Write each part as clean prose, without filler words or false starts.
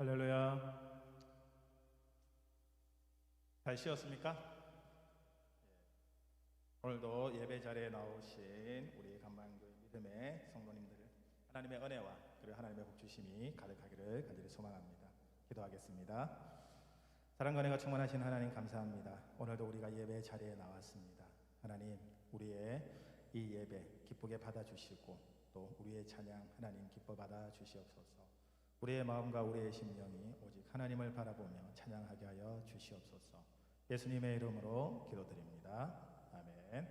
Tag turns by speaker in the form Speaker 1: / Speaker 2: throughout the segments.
Speaker 1: 할렐루야. 잘 쉬었습니까? 오늘도 예배 자리에 나오신 우리 감만교회 믿음의 성도님들, 하나님의 은혜와 그리고 하나님의 복주심이 가득하기를 간절히 소망합니다. 기도하겠습니다. 사랑과 은혜가 충만하신 하나님 감사합니다. 오늘도 우리가 예배 자리에 나왔습니다. 하나님, 우리의 이 예배 기쁘게 받아주시고 또 우리의 찬양 하나님 기뻐 받아주시옵소서. 우리의 마음과 우리의 심령이 오직 하나님을 바라보며 찬양하게 하여 주시옵소서. 예수님의 이름으로 기도드립니다. 아멘.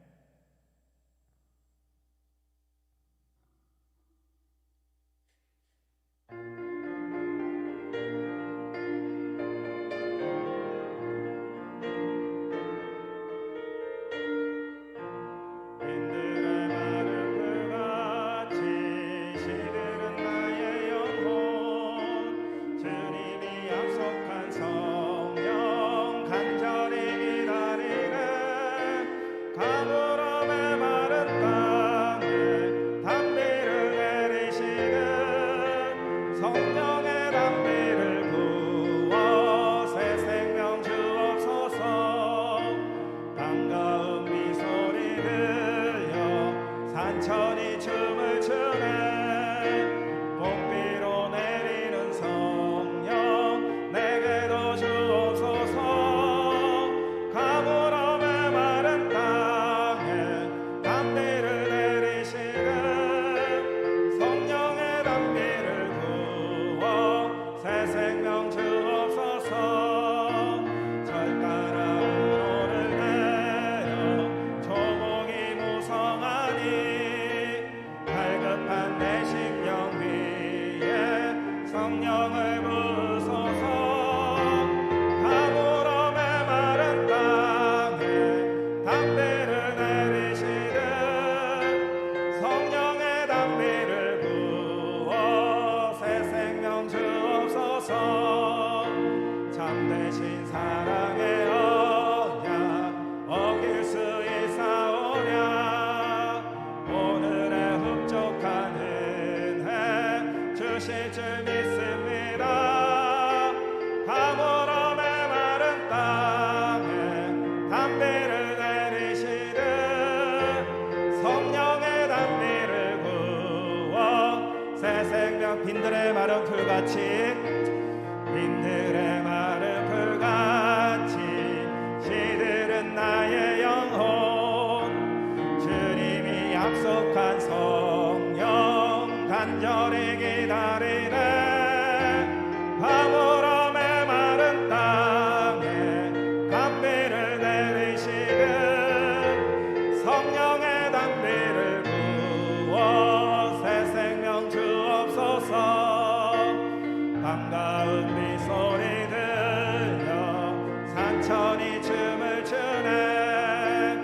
Speaker 1: 빈들의 마른 풀같이 빈들의 마른 풀같이 시들은 나의 영혼 주님이 약속한 성령 간절히 기다리네 파물음의 마른 땅에 담비를 내리시는 성령의 담비를 부어 새 생명 주옵소서. 반가운 미소리 들려 산천이 춤을 추네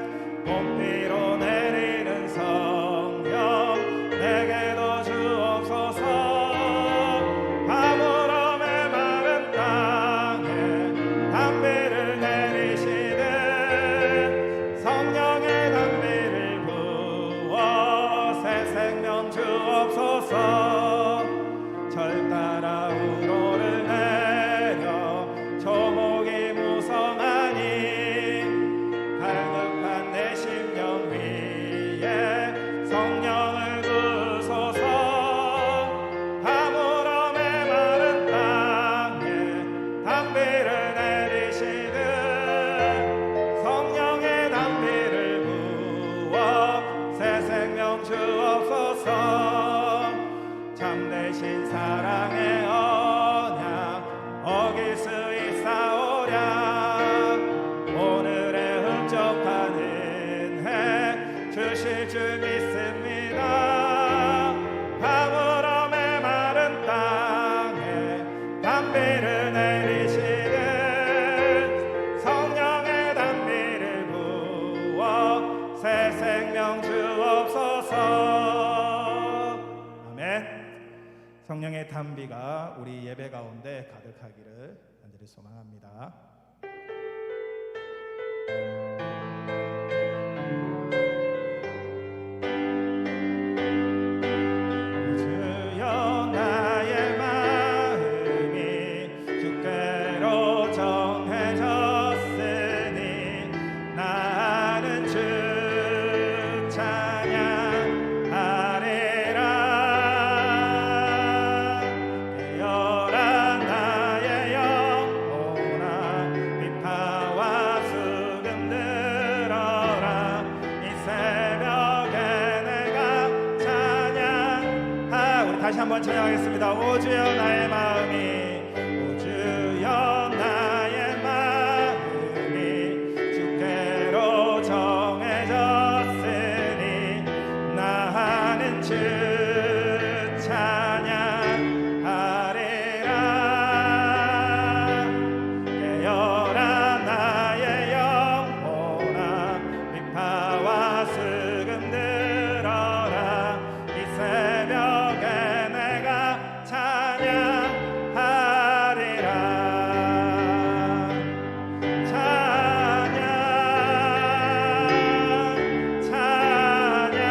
Speaker 1: 봄비로 내리는 성령 내게도 주옵소서. 파물음의 마른 땅에 담비를 내리시는 성령의 담비를 부어 새 생명 주옵소서. 절 따라 우로를 내려 조목이 무성하니 갈급한 내 심령 위에 성령을 부소서. 파물음의 마른 땅에 담비를 내리시는 성령의 담비를 부어 새 생명 주옵소서. 참되신 사랑의 언약 어길 수 있사오랴 오늘의 흡족한 은혜 주실 줄 믿습니다. 파물음의 마른 땅에 담비를 내리시는 성령의 담비를 부어 새 생명 주옵소서. 성령의 담비가 우리 예배 가운데 가득하기를 간절히 소망합니다. 주여 나의 마음이 다시 한번 찬양하겠습니다. 오 주여 나의 마음이, 오 주여 나의 마음이 주께로 정해졌으니 나는 주 찬양하리라. 깨어라 나의 영혼아, 비파와 수금 들어라. 이 새벽에 내가 찬양하리라. 찬양 찬양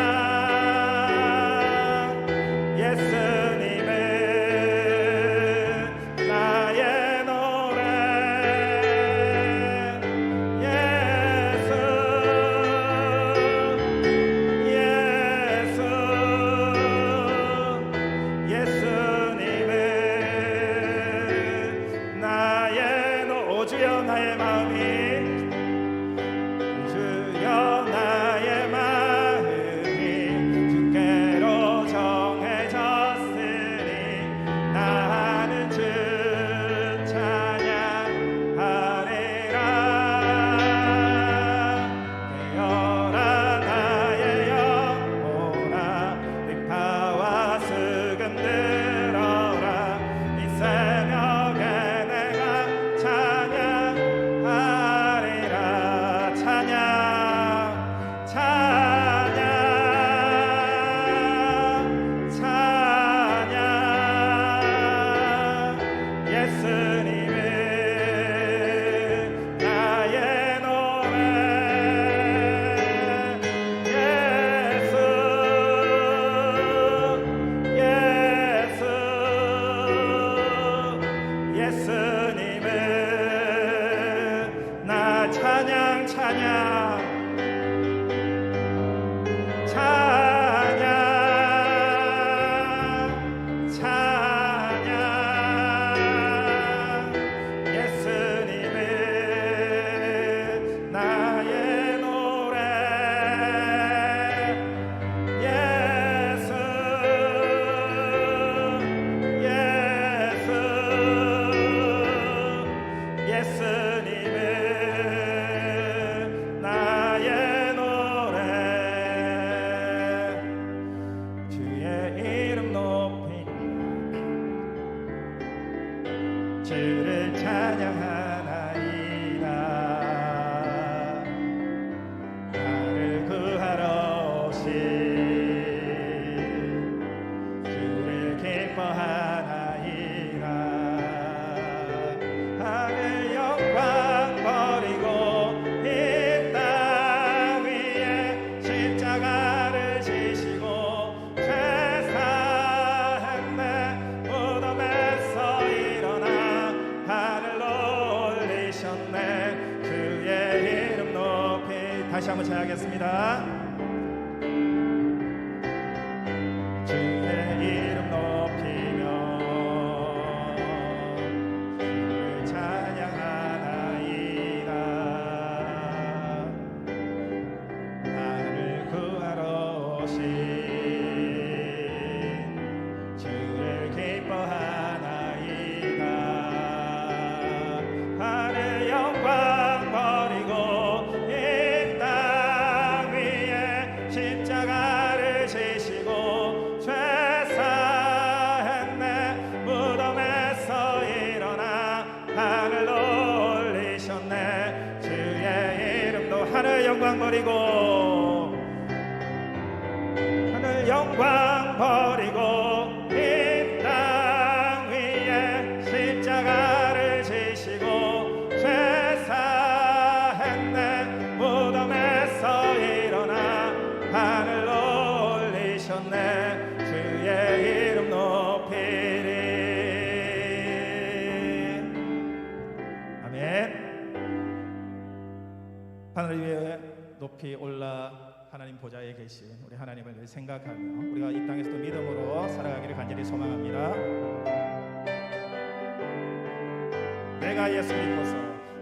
Speaker 1: 예수님은 나의 노래. 예수 예수 예수님은 나의 오 주여 나의 마음이, 주여 나의 마음이 주께로 정해졌으니 나는 주 찬양하리라. 깨어라 나의 영혼아, 비파와 수금 들어라. 이 새벽에 내가 찬양하리라. 찬양 찬양 찬양 예수님은 나의 노래. 예수 예수 예수님은 나 찬양 찬양 찬양 찬양 예수님은 나의 노래. 예수 예수 예수님은 나의 노래. 주의 이름 높이 주를 찬양하나이다. 나를 구하러 오신 주를 기뻐하나이다. 하늘 영광 버리고 이 땅 위에 십자가를 지시고 죄사했네. 무덤에서 일어나 하늘로 올리셨네. 주의 이름 높이 다시 한번 찬양하겠습니다. 주의 이름 높이며 주를 찬양하나이다. 나를 구하러 오신 주를 기뻐하나이다. 하늘 영광 버리고 이 땅 위에 십자가를 지시고 죄사했네. 무덤에서 일어나 하늘로 올리셨네. 주의 이름도 하늘 영광 버리고 하늘 영광 버리고 이 땅 위에 십자가를 지시고 죄사했네. 무덤에서 일어나 하늘로 올리셨네. 주의 이름 높이리. 아멘. 하늘 위에 높이 올라 하나님 보좌에 계신 우리 하나님을 늘 생각하며 우리가 이 땅에서도 믿음으로 살아가기를 간절히 소망합니다. 내가 예수 믿고서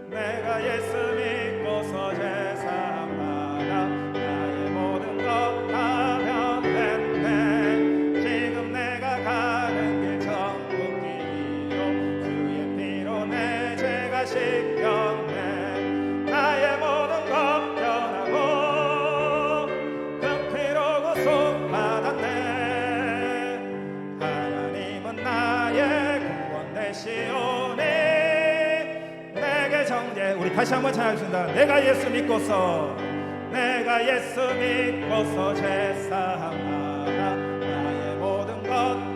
Speaker 1: 내가 예수 믿고서 제사함 받아 나의 모든 것 다 변했네. 지금 내가 우리 다시 한번 찬양하겠습니다. 내가 예수 믿고서 제사함나 나의 모든 것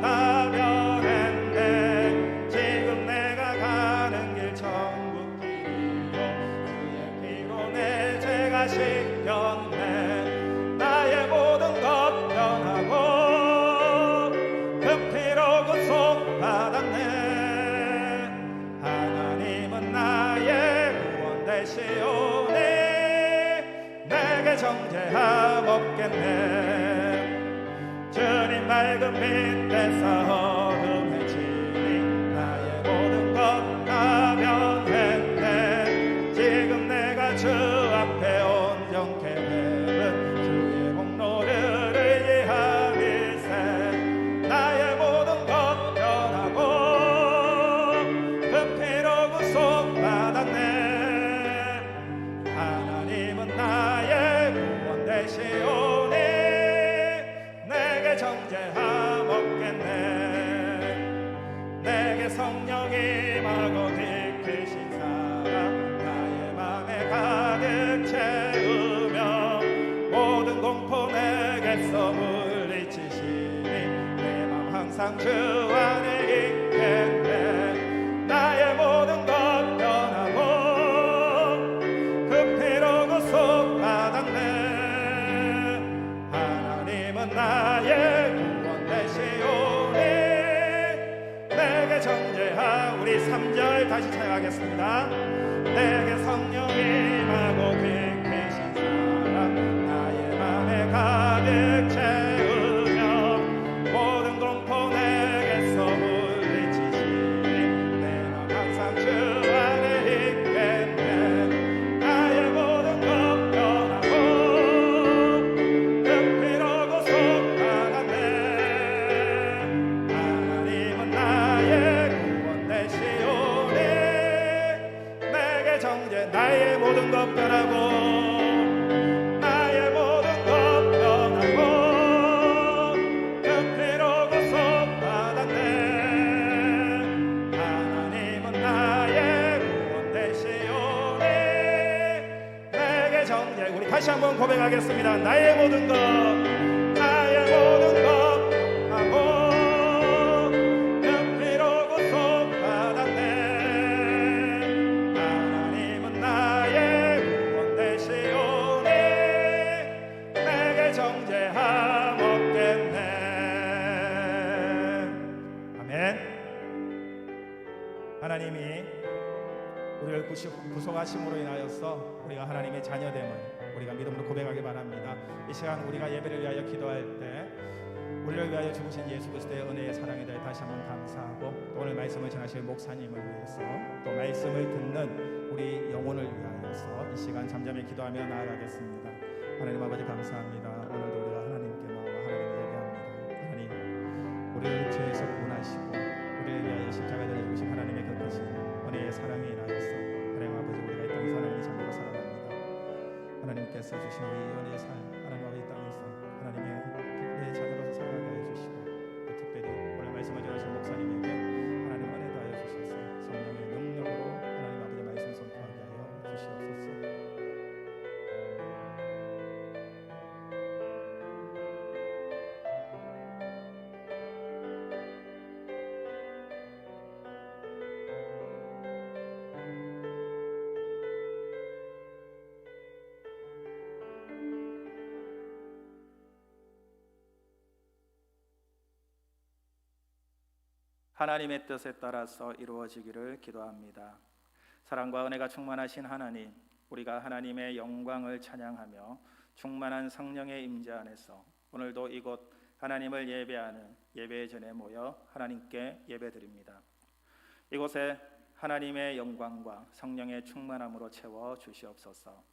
Speaker 1: 다 변했네. 지금 내가 가는 길 천국 길이요 주의 피로 내 죄가 씻겼네. 나의 모든 것 변하고 그 피로 구속받았네. 하나님은 나의 구원 되시오니 내게 정죄함 없겠네. 주님 맑은 빛에서 어둠해지니 나의 모든 것 다 변했네. 지금 내가 주 앞에 온전케 되는 주의 공로를 의지함일세. 나의 모든 것 변하고 그 피로 구속받았네. 하나님은 나의 구원 되시오니 내게 정죄함 없겠네. 내게 성령 임하고 지키신 사랑 나의 맘에 가득 채우며 모든 공포 내게서 물리치시니 내 맘 항상 주 안에 있겠네. 나의 모든 것 변하고 그 피로 구속받았네. 하나님은 나의 구원 되시오니 내게 정죄함. 우리 3절 다시 찬양하겠습니다. 내게 성령 임하고 지키신 사랑 나의 맘에 가득 채우며 모든 공포 내게서 물리치시니 내 맘 항상 주 안에 있겠네. 나의 모든 것 변하고 그 피로 구속받았네. 하나님은 나의 구원 되시오니 내게 정죄. 나의 모든 것 변하고 나의 모든 것 변하고 그 피로 구속받았네. 하나님은 나의 구원 되시오니 내게 정죄. 우리 다시 한번 고백하겠습니다. 나의 모든 것 하고 그 피로 구속받았네. 하나님은 나의 구원 되시오니 내게 정죄함 없겠네. 아멘. 하나님이 우리를 구속하심으로 인하여서 우리가 하나님의 자녀됨을 우리가 믿음으로 고백하기 바랍니다. 이 시간 우리가 예배를 위하여 기도할 때 우리를 위하여 죽으신 예수 그리스도의 은혜의 사랑에 대해 다시 한번 감사하고 또 오늘 말씀을 전하실 목사님을 위해서 또 말씀을 듣는 우리 영혼을 위하여서 이 시간 잠잠히 기도하며 나아가겠습니다. 하나님 아버지 감사합니다. 오늘도 우리가 하나님께 나와 하나님을 예배합니다. 하나님 우리를 죄에서 구원하시고 우리를 위하여 십자가에 죽으신 하나님의 그 크신 은혜의 사랑에 인하여서 하나님 아버지 우리가 이 땅에서 하나님의 자녀로 살아갑니다. 하나님께서 주신 이 은혜의 삶 하나님 아버지 이 땅에서 하나님의 내 자녀로서 살아가게 하여 주시고 또 특별히 오늘 말씀을 전하신 목사님에게 하나님 은혜 더하여 주셔서 성령의 능력으로 하나님 아버지 말씀 선포하게 하여 주시옵소서. 하나님의 뜻에 따라서 이루어지기를 기도합니다. 사랑과 은혜가 충만하신 하나님, 우리가 하나님의 영광을 찬양하며 충만한 성령의 임재 안에서 오늘도 이곳 하나님을 예배하는 예배의 전에 모여 하나님께 예배드립니다. 이곳에 하나님의 영광과 성령의 충만함으로 채워 주시옵소서.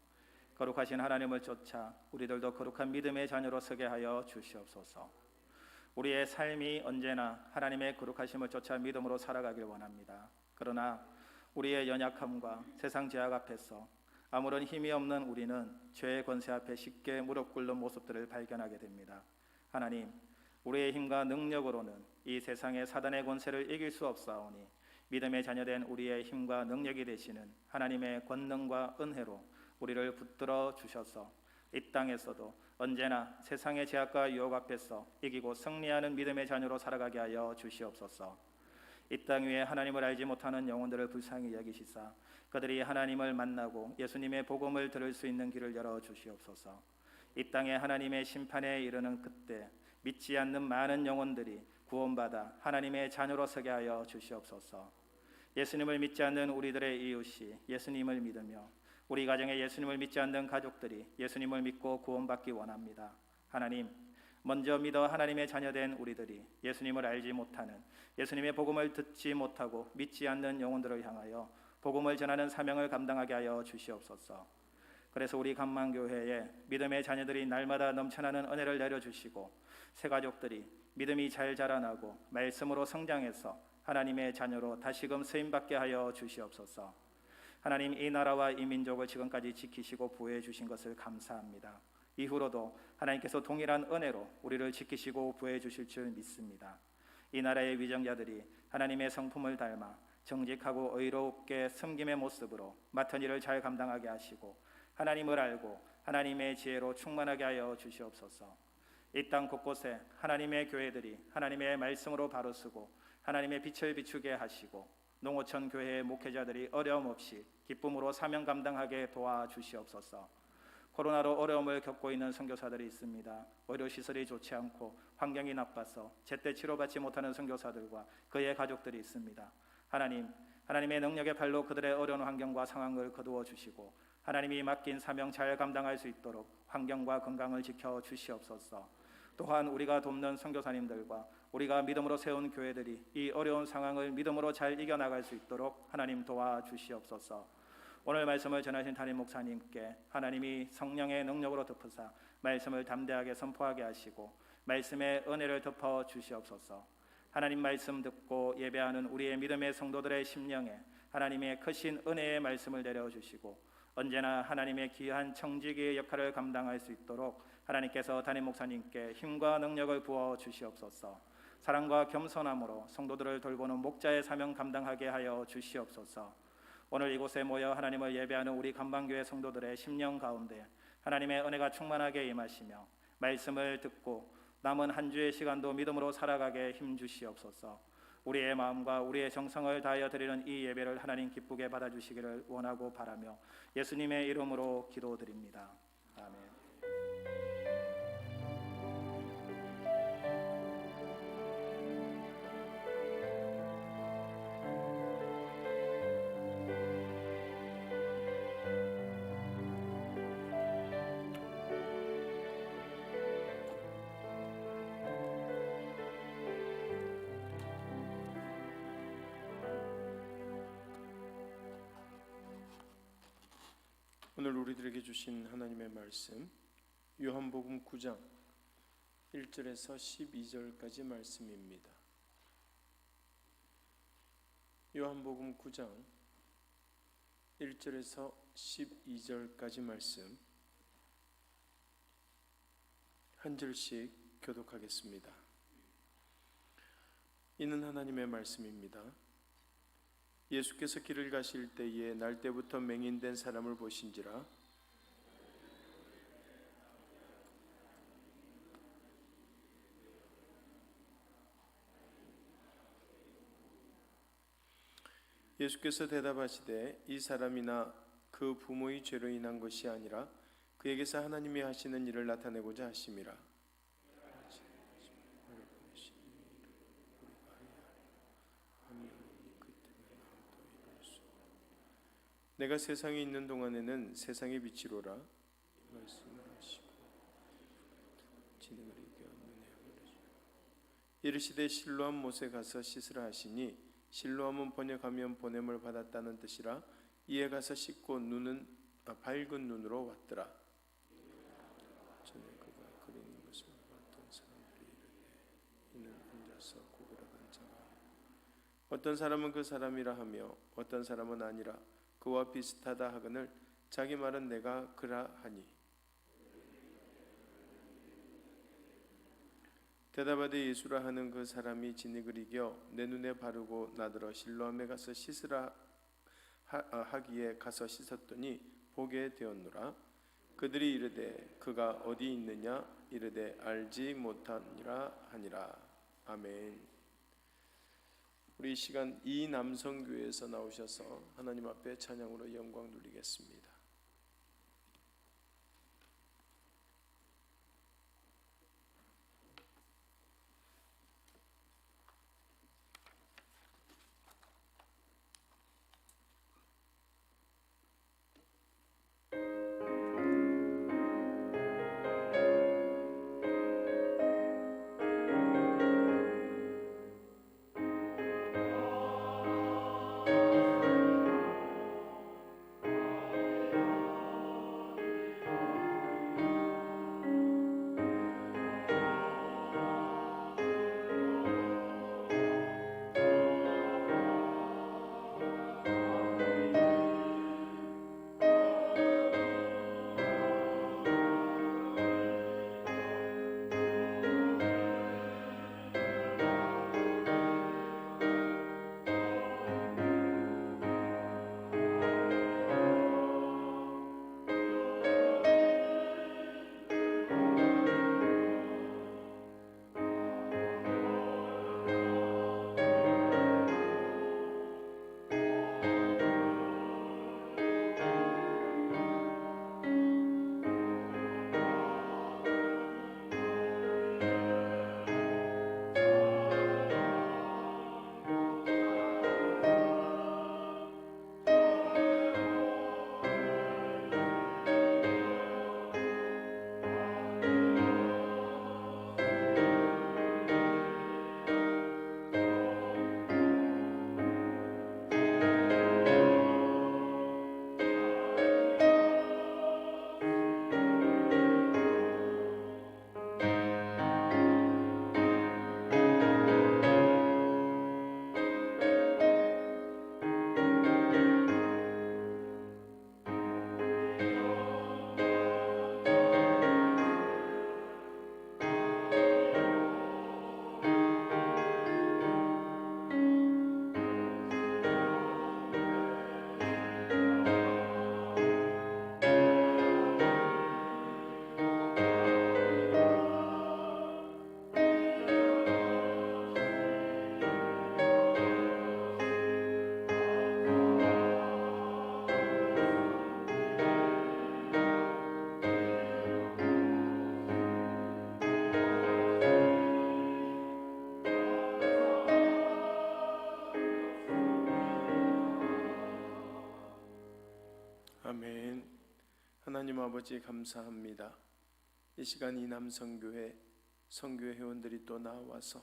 Speaker 1: 거룩하신 하나님을 쫓아 우리들도 거룩한 믿음의 자녀로 서게 하여 주시옵소서. 우리의 삶이 언제나 하나님의 거룩하심을 쫓아 믿음으로 살아가길 원합니다. 그러나 우리의 연약함과 세상 제약 앞에서 아무런 힘이 없는 우리는 죄의 권세 앞에 쉽게 무릎 꿇는 모습들을 발견하게 됩니다. 하나님, 우리의 힘과 능력으로는 이 세상의 사단의 권세를 이길 수 없사오니 믿음의 자녀된 우리의 힘과 능력이 되시는 하나님의 권능과 은혜로 우리를 붙들어 주셔서 이 땅에서도 언제나 세상의 제약과 유혹 앞에서 이기고 승리하는 믿음의 자녀로 살아가게 하여 주시옵소서. 이 땅 위에 하나님을 알지 못하는 영혼들을 불쌍히 여기시사 그들이 하나님을 만나고 예수님의 복음을 들을 수 있는 길을 열어 주시옵소서. 이 땅에 하나님의 심판에 이르는 그때 믿지 않는 많은 영혼들이 구원받아 하나님의 자녀로 서게 하여 주시옵소서. 예수님을 믿지 않는 우리들의 이웃이 예수님을 믿으며 우리 가정에 예수님을 믿지 않는 가족들이 예수님을 믿고 구원받기 원합니다. 하나님, 먼저 믿어 하나님의 자녀된 우리들이 예수님을 알지 못하는, 예수님의 복음을 듣지 못하고 믿지 않는 영혼들을 향하여 복음을 전하는 사명을 감당하게 하여 주시옵소서. 그래서 우리 감만교회에 믿음의 자녀들이 날마다 넘쳐나는 은혜를 내려주시고 새 가족들이 믿음이 잘 자라나고 말씀으로 성장해서 하나님의 자녀로 다시금 쓰임받게 하여 주시옵소서. 하나님, 이 나라와 이 민족을 지금까지 지키시고 보호해 주신 것을 감사합니다. 이후로도 하나님께서 동일한 은혜로 우리를 지키시고 보호해 주실 줄 믿습니다. 이 나라의 위정자들이 하나님의 성품을 닮아 정직하고 의롭게 섬김의 모습으로 맡은 일을 잘 감당하게 하시고 하나님을 알고 하나님의 지혜로 충만하게 하여 주시옵소서. 이 땅 곳곳에 하나님의 교회들이 하나님의 말씀으로 바로 서고 하나님의 빛을 비추게 하시고 농어촌 교회의 목회자들이 어려움 없이 기쁨으로 사명 감당하게 도와주시옵소서. 코로나로 어려움을 겪고 있는 선교사들이 있습니다. 의료시설이 좋지 않고 환경이 나빠서 제때 치료받지 못하는 선교사들과 그의 가족들이 있습니다. 하나님, 하나님의 능력의 팔로 그들의 어려운 환경과 상황을 거두어 주시고 하나님이 맡긴 사명 잘 감당할 수 있도록 환경과 건강을 지켜 주시옵소서. 또한 우리가 돕는 선교사님들과 우리가 믿음으로 세운 교회들이 이 어려운 상황을 믿음으로 잘 이겨나갈 수 있도록 하나님 도와주시옵소서. 오늘 말씀을 전하신 담임 목사님께 하나님이 성령의 능력으로 덮으사 말씀을 담대하게 선포하게 하시고 말씀의 은혜를 덮어 주시옵소서. 하나님 말씀 듣고 예배하는 우리의 믿음의 성도들의 심령에 하나님의 크신 은혜의 말씀을 내려주시고 언제나 하나님의 귀한 청지기의 역할을 감당할 수 있도록 하나님께서 담임 목사님께 힘과 능력을 부어 주시옵소서. 사랑과 겸손함으로 성도들을 돌보는 목자의 사명 감당하게 하여 주시옵소서. 오늘 이곳에 모여 하나님을 예배하는 우리 감방교회 성도들의 심령 가운데 하나님의 은혜가 충만하게 임하시며 말씀을 듣고 남은 한 주의 시간도 믿음으로 살아가게 힘주시옵소서. 우리의 마음과 우리의 정성을 다하여 드리는 이 예배를 하나님 기쁘게 받아주시기를 원하고 바라며 예수님의 이름으로 기도드립니다. 아멘.
Speaker 2: 오늘 우리들에게 주신 하나님의 말씀 요한복음 9장 1절에서 12절까지 말씀입니다. 요한복음 9장 1절에서 12절까지 말씀 한 절씩 교독하겠습니다. 이는 하나님의 말씀입니다. 예수께서 길을 가실 때에 날 때부터 맹인된 사람을 보신지라 예수께서 대답하시되 이 사람이나 그 부모의 죄로 인한 것이 아니라 그에게서 하나님이 하시는 일을 나타내고자 하심이라. 내가 세상에 있는 동안에는 세상의 빛이로라. 말씀을 하시고 진행을 얘기하는 이르시되 실로암 못에 가서 씻으라 하시니 실로암은 번역하면 보냄을 받았다는 뜻이라. 이에 가서 씻고 밝은 눈으로 왔더라. 전에 그가 그리는 것을 봤던 사람들이 이르되 이는 혼자서 구부러진 자가 어떤 사람은 그 사람이라 하며 어떤 사람은 아니라 그와 비슷하다 하거늘 자기 말은 내가 그라 하니 대답하되 예수라 하는 그 사람이 진흙을 이겨 내 눈에 바르고 나더러 실로암에 가서 씻으라 하기에 가서 씻었더니 보게 되었노라. 그들이 이르되 그가 어디 있느냐 이르되 알지 못하니라 하니라. 아멘. 우리 이 시간 이 남성교회에서 나오셔서 하나님 앞에 찬양으로 영광 돌리겠습니다. 아멘. 하나님 아버지 감사합니다. 이 시간 이 남성교회 성교회 회원들이 또 나와서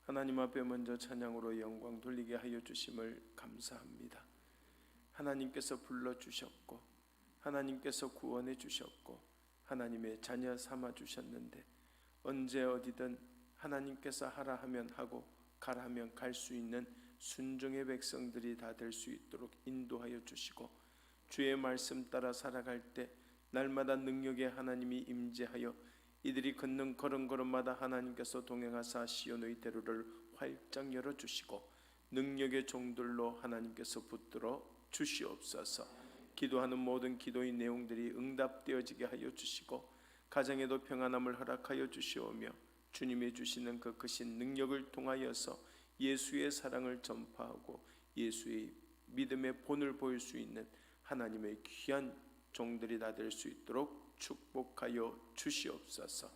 Speaker 2: 하나님 앞에 먼저 찬양으로 영광 돌리게 하여 주심을 감사합니다. 하나님께서 불러주셨고 하나님께서 구원해 주셨고 하나님의 자녀 삼아 주셨는데 언제 어디든 하나님께서 하라 하면 하고 가라 하면 갈 수 있는 순종의 백성들이 다 될 수 있도록 인도하여 주시고 주의 말씀 따라 살아갈 때 날마다 능력의 하나님이 임재하여 이들이 걷는 걸음걸음마다 하나님께서 동행하사 시온의 대로를 활짝 열어주시고 능력의 종들로 하나님께서 붙들어 주시옵소서. 기도하는 모든 기도의 내용들이 응답되어지게 하여 주시고 가정에도 평안함을 허락하여 주시오며 주님이 주시는 그 크신 능력을 통하여서 예수의 사랑을 전파하고 예수의 믿음의 본을 보일 수 있는 하나님의 귀한 종들이 다 될 수 있도록 축복하여 주시옵소서.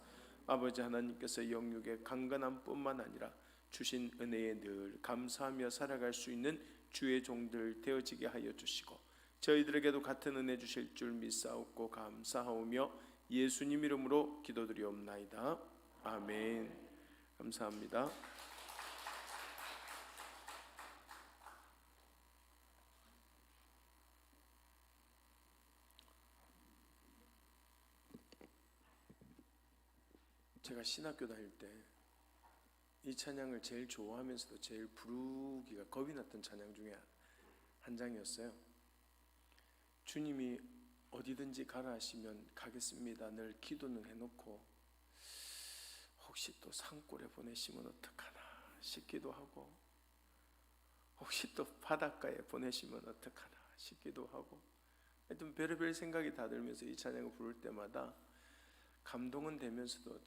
Speaker 2: 아버지 하나님께서 영육의 강건함뿐만 아니라 주신 은혜에 늘 감사하며 살아갈 수 있는 주의 종들 되어지게 하여 주시고 저희들에게도 같은 은혜 주실 줄 믿사옵고 감사하오며 예수님 이름으로 기도드리옵나이다. 아멘. 감사합니다. 제가 신학교 다닐 때 이 찬양을 제일 좋아하면서도 제일 부르기가 겁이 났던 찬양 중에 한 장이었어요. 주님이 어디든지 가라 하시면 가겠습니다. 늘 기도는 해놓고 혹시 또 산골에 보내시면 어떡하나 싶기도 하고, 혹시 또 바닷가에 보내시면 어떡하나 싶기도 하고, 하여튼 별의별 생각이 다 들면서 이 찬양을 부를 때마다 감동은 되면서도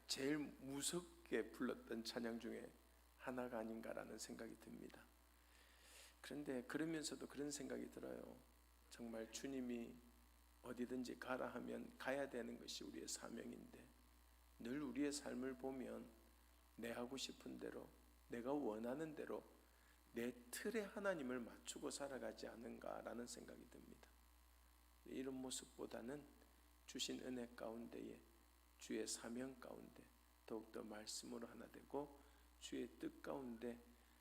Speaker 2: 제일 무섭게 불렀던 찬양 중에 하나가 아닌가라는 생각이 듭니다. 그런데 그러면서도 그런 생각이 들어요. 정말 주님이 어디든지 가라 하면 가야 되는 것이 우리의 사명인데, 늘 우리의 삶을 보면 내 하고 싶은 대로, 내가 원하는 대로 내 틀에 하나님을 맞추고 살아가지 않은가라는 생각이 듭니다. 이런 모습보다는 주신 은혜 가운데에 주의 사명 가운데 더욱더 말씀으로 하나 되고 주의 뜻 가운데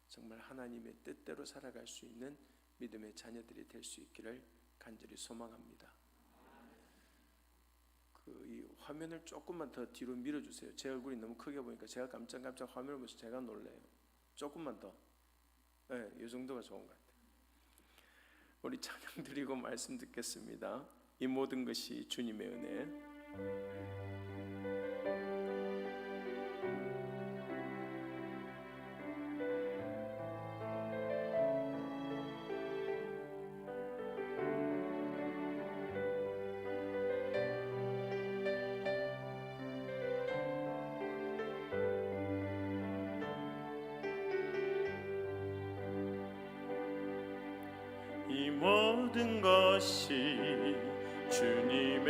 Speaker 2: 정말 하나님의 뜻대로 살아갈 수 있는 믿음의 자녀들이 될 수 있기를 간절히 소망합니다. 이 화면을 조금만 더 뒤로 밀어주세요. 제 얼굴이 너무 크게 보니까 제가 깜짝깜짝 화면을 보면서 제가 놀래요. 조금만 더. 네, 이 정도가 좋은 것 같아요. 우리 찬양 드리고 말씀 듣겠습니다. 이 모든 것이 주님의 은혜. 이 모든 것이 주님의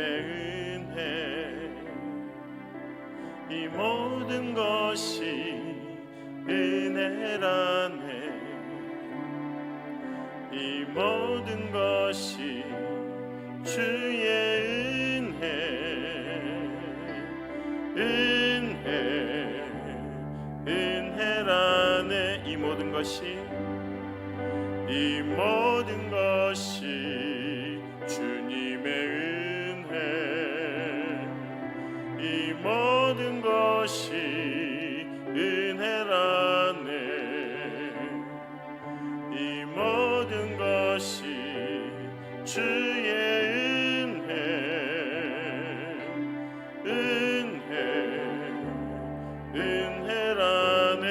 Speaker 2: 은혜, 이 모든 것이 은혜라네. 이 모든 것이 주의 은혜, 은혜, 은혜라네. 이 모든 것이, 이 모든 것이 주님의 은혜, 이 모든 것이 은혜라네. 이 모든 것이 주의 은혜, 은혜, 은혜라네.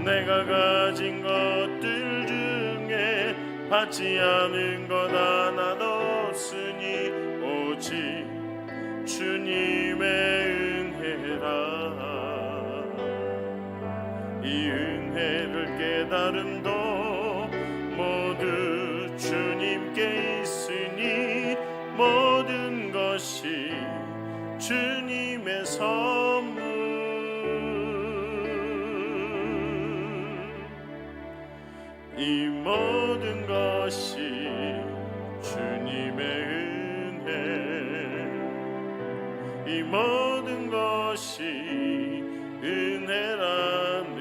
Speaker 2: 내가 가진 것들 중에 받지 않은 것 하나도 없으니 오직 주님의 은혜라. 이 은혜를 깨달음도 모두 주님께 있으니 모든 것이 주님의 선물. 이 모든 것이 주님의 은혜, 이 모든 것이 은혜라네.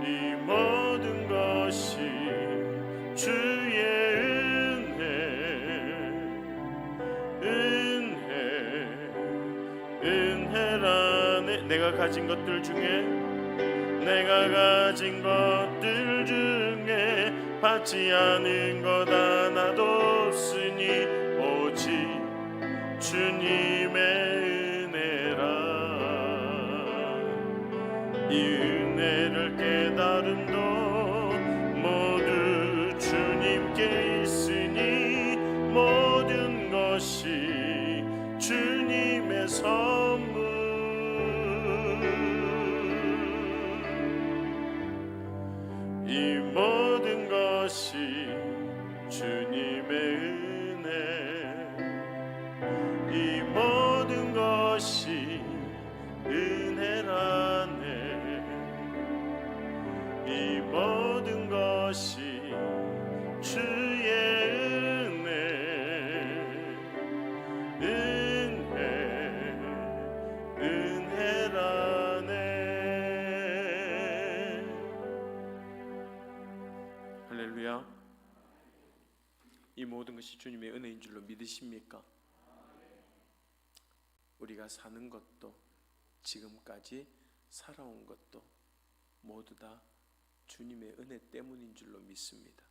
Speaker 2: 이 모든 것이 주의 은혜, 은혜, 은혜라네. 내가 가진 것들 중에, 내가 가진 것들 중에 받지 않은 것 하나도 없으니 오직 주님의 은혜라. 이 은혜를 깨달음도 모두 주님께 있으니 모든 것이 주님의 선물. 이 모든 것이 주님의 은혜, 이 모든 것이 은혜라네. 이 모든 것이 주의 은혜, 은혜, 은혜라네. 할렐루야. 이 모든 것이 주님의 은혜인 줄로 믿으십니까? 우리가 사는 것도 지금까지 살아온 것도 모두 다 주님의 은혜 때문인 줄로 믿습니다.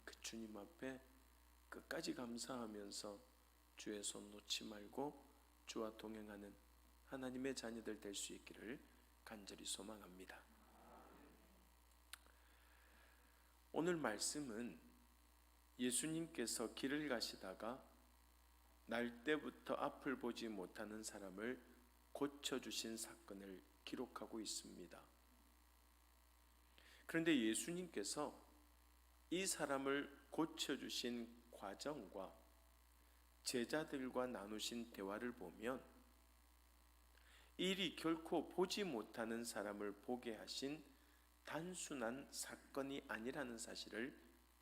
Speaker 2: 그 주님 앞에 끝까지 감사하면서 주의 손 놓지 말고 주와 동행하는 하나님의 자녀들 될 수 있기를 간절히 소망합니다. 오늘 말씀은 예수님께서 길을 가시다가 날 때부터 앞을 보지 못하는 사람을 고쳐주신 사건을 기록하고 있습니다. 그런데 예수님께서 이 사람을 고쳐주신 과정과 제자들과 나누신 대화를 보면 일이 결코 보지 못하는 사람을 보게 하신 단순한 사건이 아니라는 사실을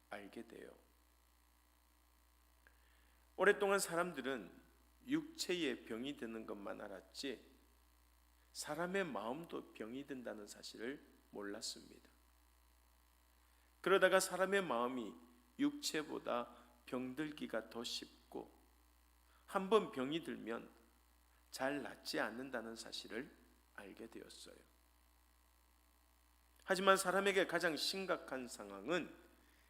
Speaker 2: 알게 돼요. 오랫동안 사람들은 육체에 병이 드는 것만 알았지 사람의 마음도 병이 든다는 사실을 몰랐습니다. 그러다가 사람의 마음이 육체보다 병들기가 더 쉽고 한번 병이 들면 잘 낫지 않는다는 사실을 알게 되었어요. 하지만 사람에게 가장 심각한 상황은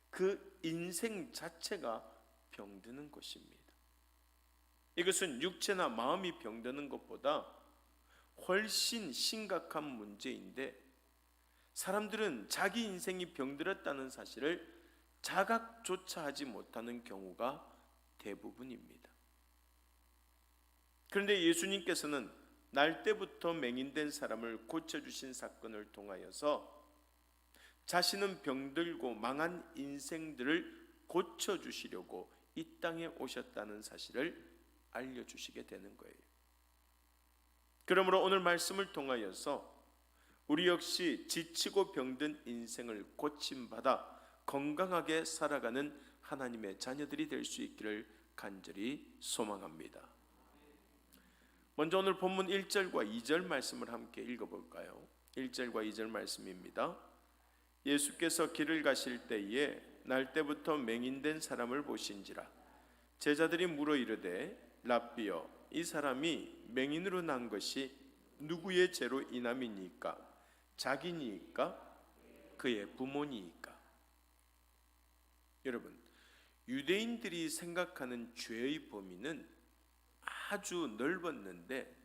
Speaker 2: 그 인생 자체가 병드는 것입니다. 이것은 육체나 마음이 병드는 것보다 훨씬 심각한 문제인데 사람들은 자기 인생이 병들었다는 사실을 자각조차 하지 못하는 경우가 대부분입니다. 그런데 예수님께서는 날 때부터 맹인된 사람을 고쳐주신 사건을 통하여서 자신은 병들고 망한 인생들을 고쳐주시려고 이 땅에 오셨다는 사실을 알려주시게 되는 거예요. 그러므로 오늘 말씀을 통하여서 우리 역시 지치고 병든 인생을 고침받아 건강하게 살아가는 하나님의 자녀들이 될 수 있기를 간절히 소망합니다. 먼저 오늘 본문 1절과 2절 말씀을 함께 읽어볼까요? 1절과 2절 말씀입니다. 예수께서 길을 가실 때에 날 때부터 맹인된 사람을 보신지라. 제자들이 물어 이르되 랍비여, 이 사람이 맹인으로 난 것이 누구의 죄로 인함이니까? 자기니까? 그의 부모니까? 여러분, 유대인들이 생각하는 죄의 범위는 아주 넓었는데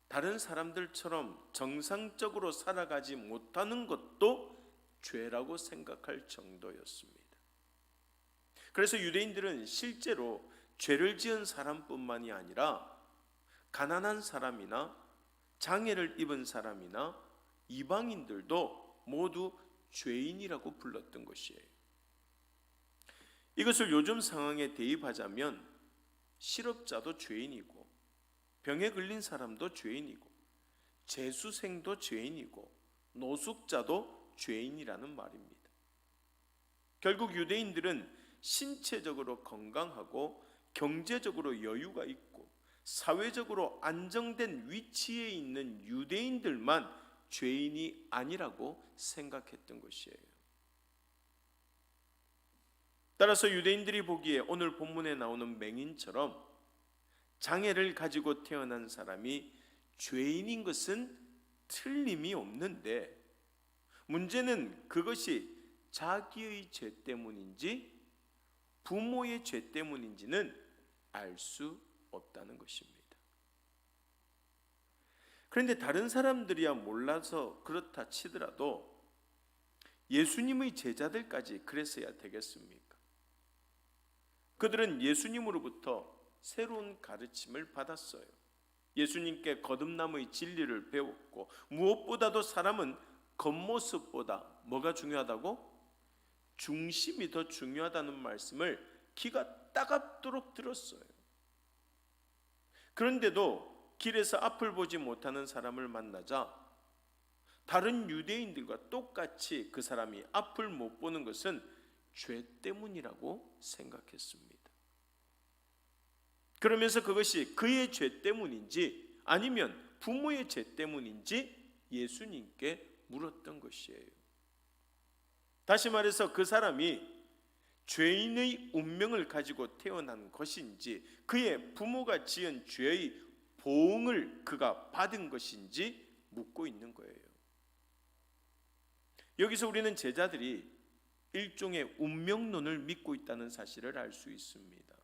Speaker 2: 다른 사람들처럼 정상적으로 살아가지 못하는 것도 죄라고 생각할 정도였습니다. 그래서 유대인들은 실제로 죄를 지은 사람뿐만이 아니라 가난한 사람이나 장애를 입은 사람이나 이방인들도 모두 죄인이라고 불렀던 것이에요. 이것을 요즘 상황에 대입하자면 실업자도 죄인이고 병에 걸린 사람도 죄인이고 재수생도 죄인이고 노숙자도 죄인이라는 말입니다. 결국 유대인들은 신체적으로 건강하고 경제적으로 여유가 있고 사회적으로 안정된 위치에 있는 유대인들만 죄인이 아니라고 생각했던 것이에요. 따라서 유대인들이 보기에 오늘 본문에 나오는 맹인처럼 장애를 가지고 태어난 사람이 죄인인 것은 틀림이 없는데 문제는 그것이 자기의 죄 때문인지 부모의 죄 때문인지는 알 수 없다는 것입니다. 그런데 다른 사람들이야 몰라서 그렇다 치더라도 예수님의 제자들까지 그랬어야 되겠습니까? 그들은 예수님으로부터 새로운 가르침을 받았어요. 예수님께 거듭남의 진리를 배웠고 무엇보다도 사람은 겉모습보다 뭐가 중요하다고? 중심이 더 중요하다는 말씀을 귀가 따갑도록 들었어요. 그런데도 길에서 앞을 보지 못하는 사람을 만나자 다른 유대인들과 똑같이 그 사람이 앞을 못 보는 것은 죄 때문이라고 생각했습니다. 그러면서 그것이 그의 죄 때문인지 아니면 부모의 죄 때문인지 예수님께 물었던 것이에요. 다시 말해서 그 사람이 죄인의 운명을 가지고 태어난 것인지 그의 부모가 지은 죄의 보응을 그가 받은 것인지 묻고 있는 거예요. 여기서 우리는 제자들이 일종의 운명론을 믿고 있다는 사실을 알 수 있습니다.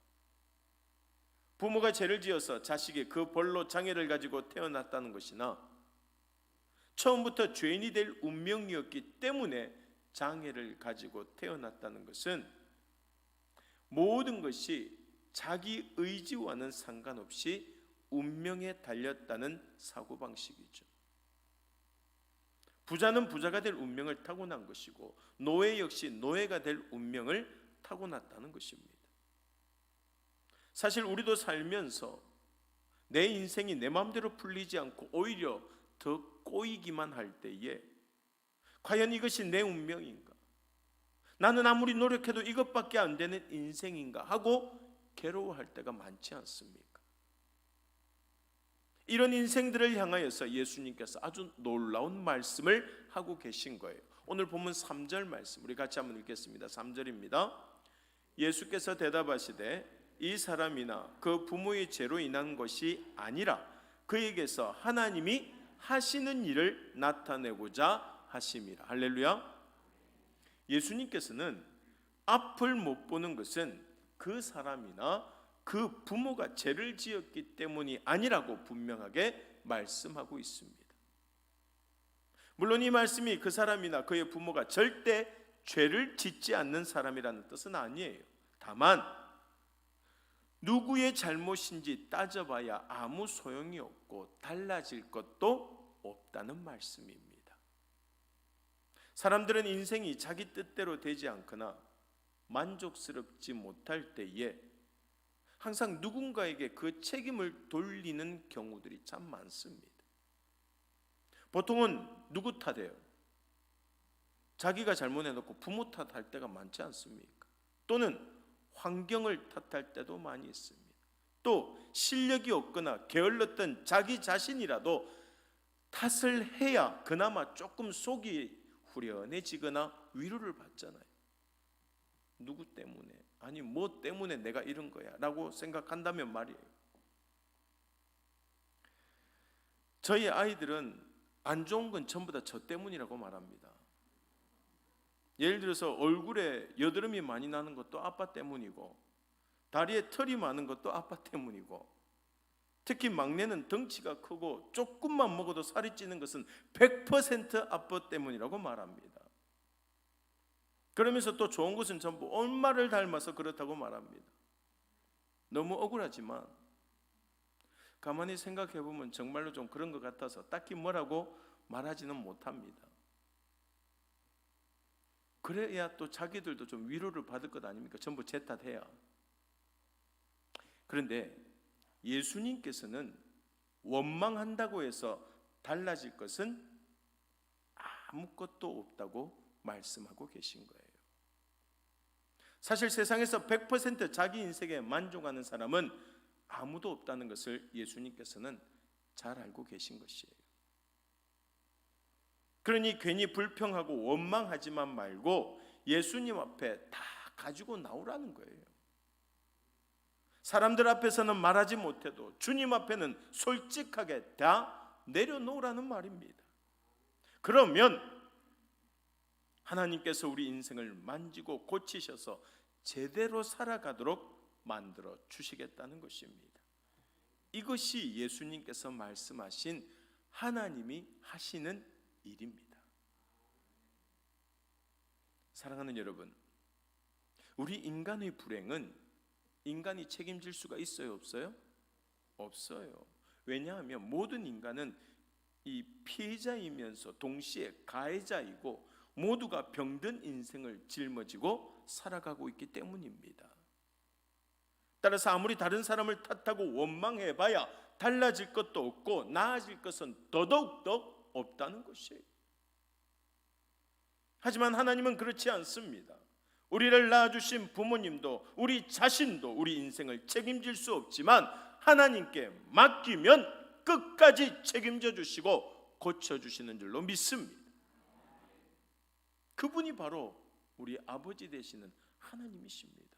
Speaker 2: 부모가 죄를 지어서 자식이 그 벌로 장애를 가지고 태어났다는 것이나 처음부터 죄인이 될 운명이었기 때문에 장애를 가지고 태어났다는 것은 모든 것이 자기 의지와는 상관없이 운명에 달렸다는 사고방식이죠. 부자는 부자가 될 운명을 타고난 것이고 노예 역시 노예가 될 운명을 타고났다는 것입니다. 사실 우리도 살면서 내 인생이 내 마음대로 풀리지 않고 오히려 더 꼬이기만 할 때에 과연 이것이 내 운명인가? 나는 아무리 노력해도 이것밖에 안 되는 인생인가? 하고 괴로워할 때가 많지 않습니까? 이런 인생들을 향하여서 예수님께서 아주 놀라운 말씀을 하고 계신 거예요. 오늘 본문 3절 말씀 우리 같이 한번 읽겠습니다. 3절입니다. 예수께서 대답하시되 이 사람이나 그 부모의 죄로 인한 것이 아니라 그에게서 하나님이 하시는 일을 나타내고자 하심이라. 할렐루야. 예수님께서는 앞을 못 보는 것은 그 사람이나 그 부모가 죄를 지었기 때문이 아니라고 분명하게 말씀하고 있습니다. 물론 이 말씀이 그 사람이나 그의 부모가 절대 죄를 짓지 않는 사람이라는 뜻은 아니에요. 다만 누구의 잘못인지 따져봐야 아무 소용이 없고 달라질 것도 없다는 말씀입니다. 사람들은 인생이 자기 뜻대로 되지 않거나 만족스럽지 못할 때에 항상 누군가에게 그 책임을 돌리는 경우들이 참 많습니다. 보통은 누구 탓해요? 자기가 잘못해놓고 부모 탓할 때가 많지 않습니까? 또는 환경을 탓할 때도 많이 있습니다. 또 실력이 없거나 게을렀던 자기 자신이라도 탓을 해야 그나마 조금 속이 후련해지거나 위로를 받잖아요. 누구 때문에? 아니 뭐 때문에 내가 이런 거야 라고 생각한다면 말이에요. 저희 아이들은 안 좋은 건 전부 다 저 때문이라고 말합니다. 예를 들어서 얼굴에 여드름이 많이 나는 것도 아빠 때문이고 다리에 털이 많은 것도 아빠 때문이고 특히 막내는 덩치가 크고 조금만 먹어도 살이 찌는 것은 100% 아빠 때문이라고 말합니다. 그러면서 또 좋은 것은 전부 엄마를 닮아서 그렇다고 말합니다. 너무 억울하지만 가만히 생각해 보면 정말로 좀 그런 것 같아서 딱히 뭐라고 말하지는 못합니다. 그래야 또 자기들도 좀 위로를 받을 것 아닙니까? 전부 제 탓해야. 그런데 예수님께서는 원망한다고 해서 달라질 것은 아무것도 없다고 말씀하고 계신 거예요. 사실 세상에서 100% 자기 인생에 만족하는 사람은 아무도 없다는 것을 예수님께서는 잘 알고 계신 것이에요. 그러니 괜히 불평하고 원망하지만 말고 예수님 앞에 다 가지고 나오라는 거예요. 사람들 앞에서는 말하지 못해도 주님 앞에는 솔직하게 다 내려놓으라는 말입니다. 그러면 하나님께서 우리 인생을 만지고 고치셔서 제대로 살아가도록 만들어 주시겠다는 것입니다. 이것이 예수님께서 말씀하신 하나님이 하시는 일입니다. 사랑하는 여러분, 우리 인간의 불행은 인간이 책임질 수가 있어요, 없어요? 없어요. 왜냐하면 모든 인간은 이 피해자이면서 동시에 가해자이고 모두가 병든 인생을 жил머지고 살아가고 있기 때문입니다. 따라서 아무리 다른 사람을 탓하고 원망해봐야 달라질 것도 없고 나아질 것은 더더욱더 없다는 것이에요. 하지만 하나님은 그렇지 않습니다. 우리를 낳아주신 부모님도 우리 자신도 우리 인생을 책임질 수 없지만 하나님께 맡기면 끝까지 책임져 주시고 고쳐주시는 줄로 믿습니다. 그분이 바로 우리 아버지 되시는 하나님이십니다.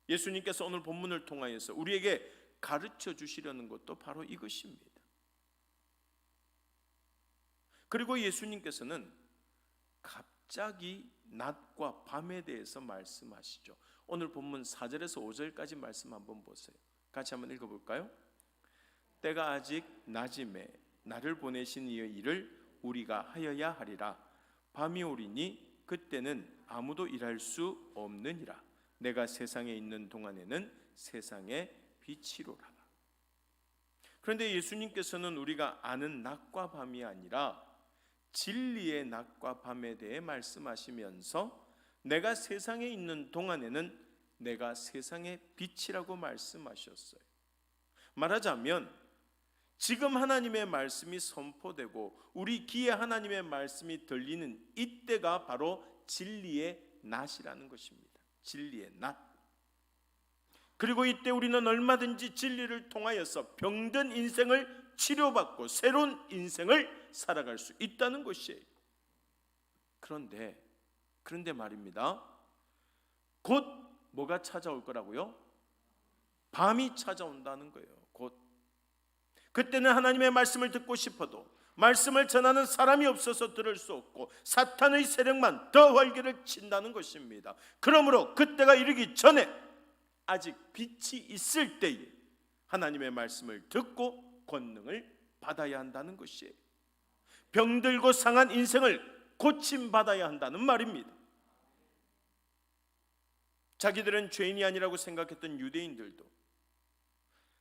Speaker 2: 예수님께서 오늘 본문을 통하여서 우리에게 가르쳐 주시려는 것도 바로 이것입니다. 그리고 예수님께서는 갑자기 낮과 밤에 대해서 말씀하시죠. 오늘 본문 4절에서 5절까지 말씀 한번 보세요. 같이 한번 읽어볼까요? 때가 아직 낮음에 나를 보내신 이의 일을 우리가 하여야 하리라. 밤이 오리니 그때는 아무도 일할 수 없느니라. 내가 세상에 있는 동안에는 세상의 빛이로라. 그런데 예수님께서는 우리가 아는 낮과 밤이 아니라 진리의 낮과 밤에 대해 말씀하시면서 내가 세상에 있는 동안에는 내가 세상의 빛이라고 말씀하셨어요. 말하자면 지금 하나님의 말씀이 선포되고 우리 귀에 하나님의 말씀이 들리는 이때가 바로 진리의 낮이라는 것입니다. 진리의 낮. 그리고 이때 우리는 얼마든지 진리를 통하여서 병든 인생을 치료받고 새로운 인생을 살아갈 수 있다는 것이에요. 그런데 말입니다. 곧 뭐가 찾아올 거라고요? 밤이 찾아온다는 거예요. 곧. 그때는 하나님의 말씀을 듣고 싶어도 말씀을 전하는 사람이 없어서 들을 수 없고 사탄의 세력만 더 활개를 친다는 것입니다. 그러므로 그때가 이르기 전에 아직 빛이 있을 때에 하나님의 말씀을 듣고 권능을 받아야 한다는 것이에요. 병들고 상한 인생을 고침받아야 한다는 말입니다. 자기들은 죄인이 아니라고 생각했던 유대인들도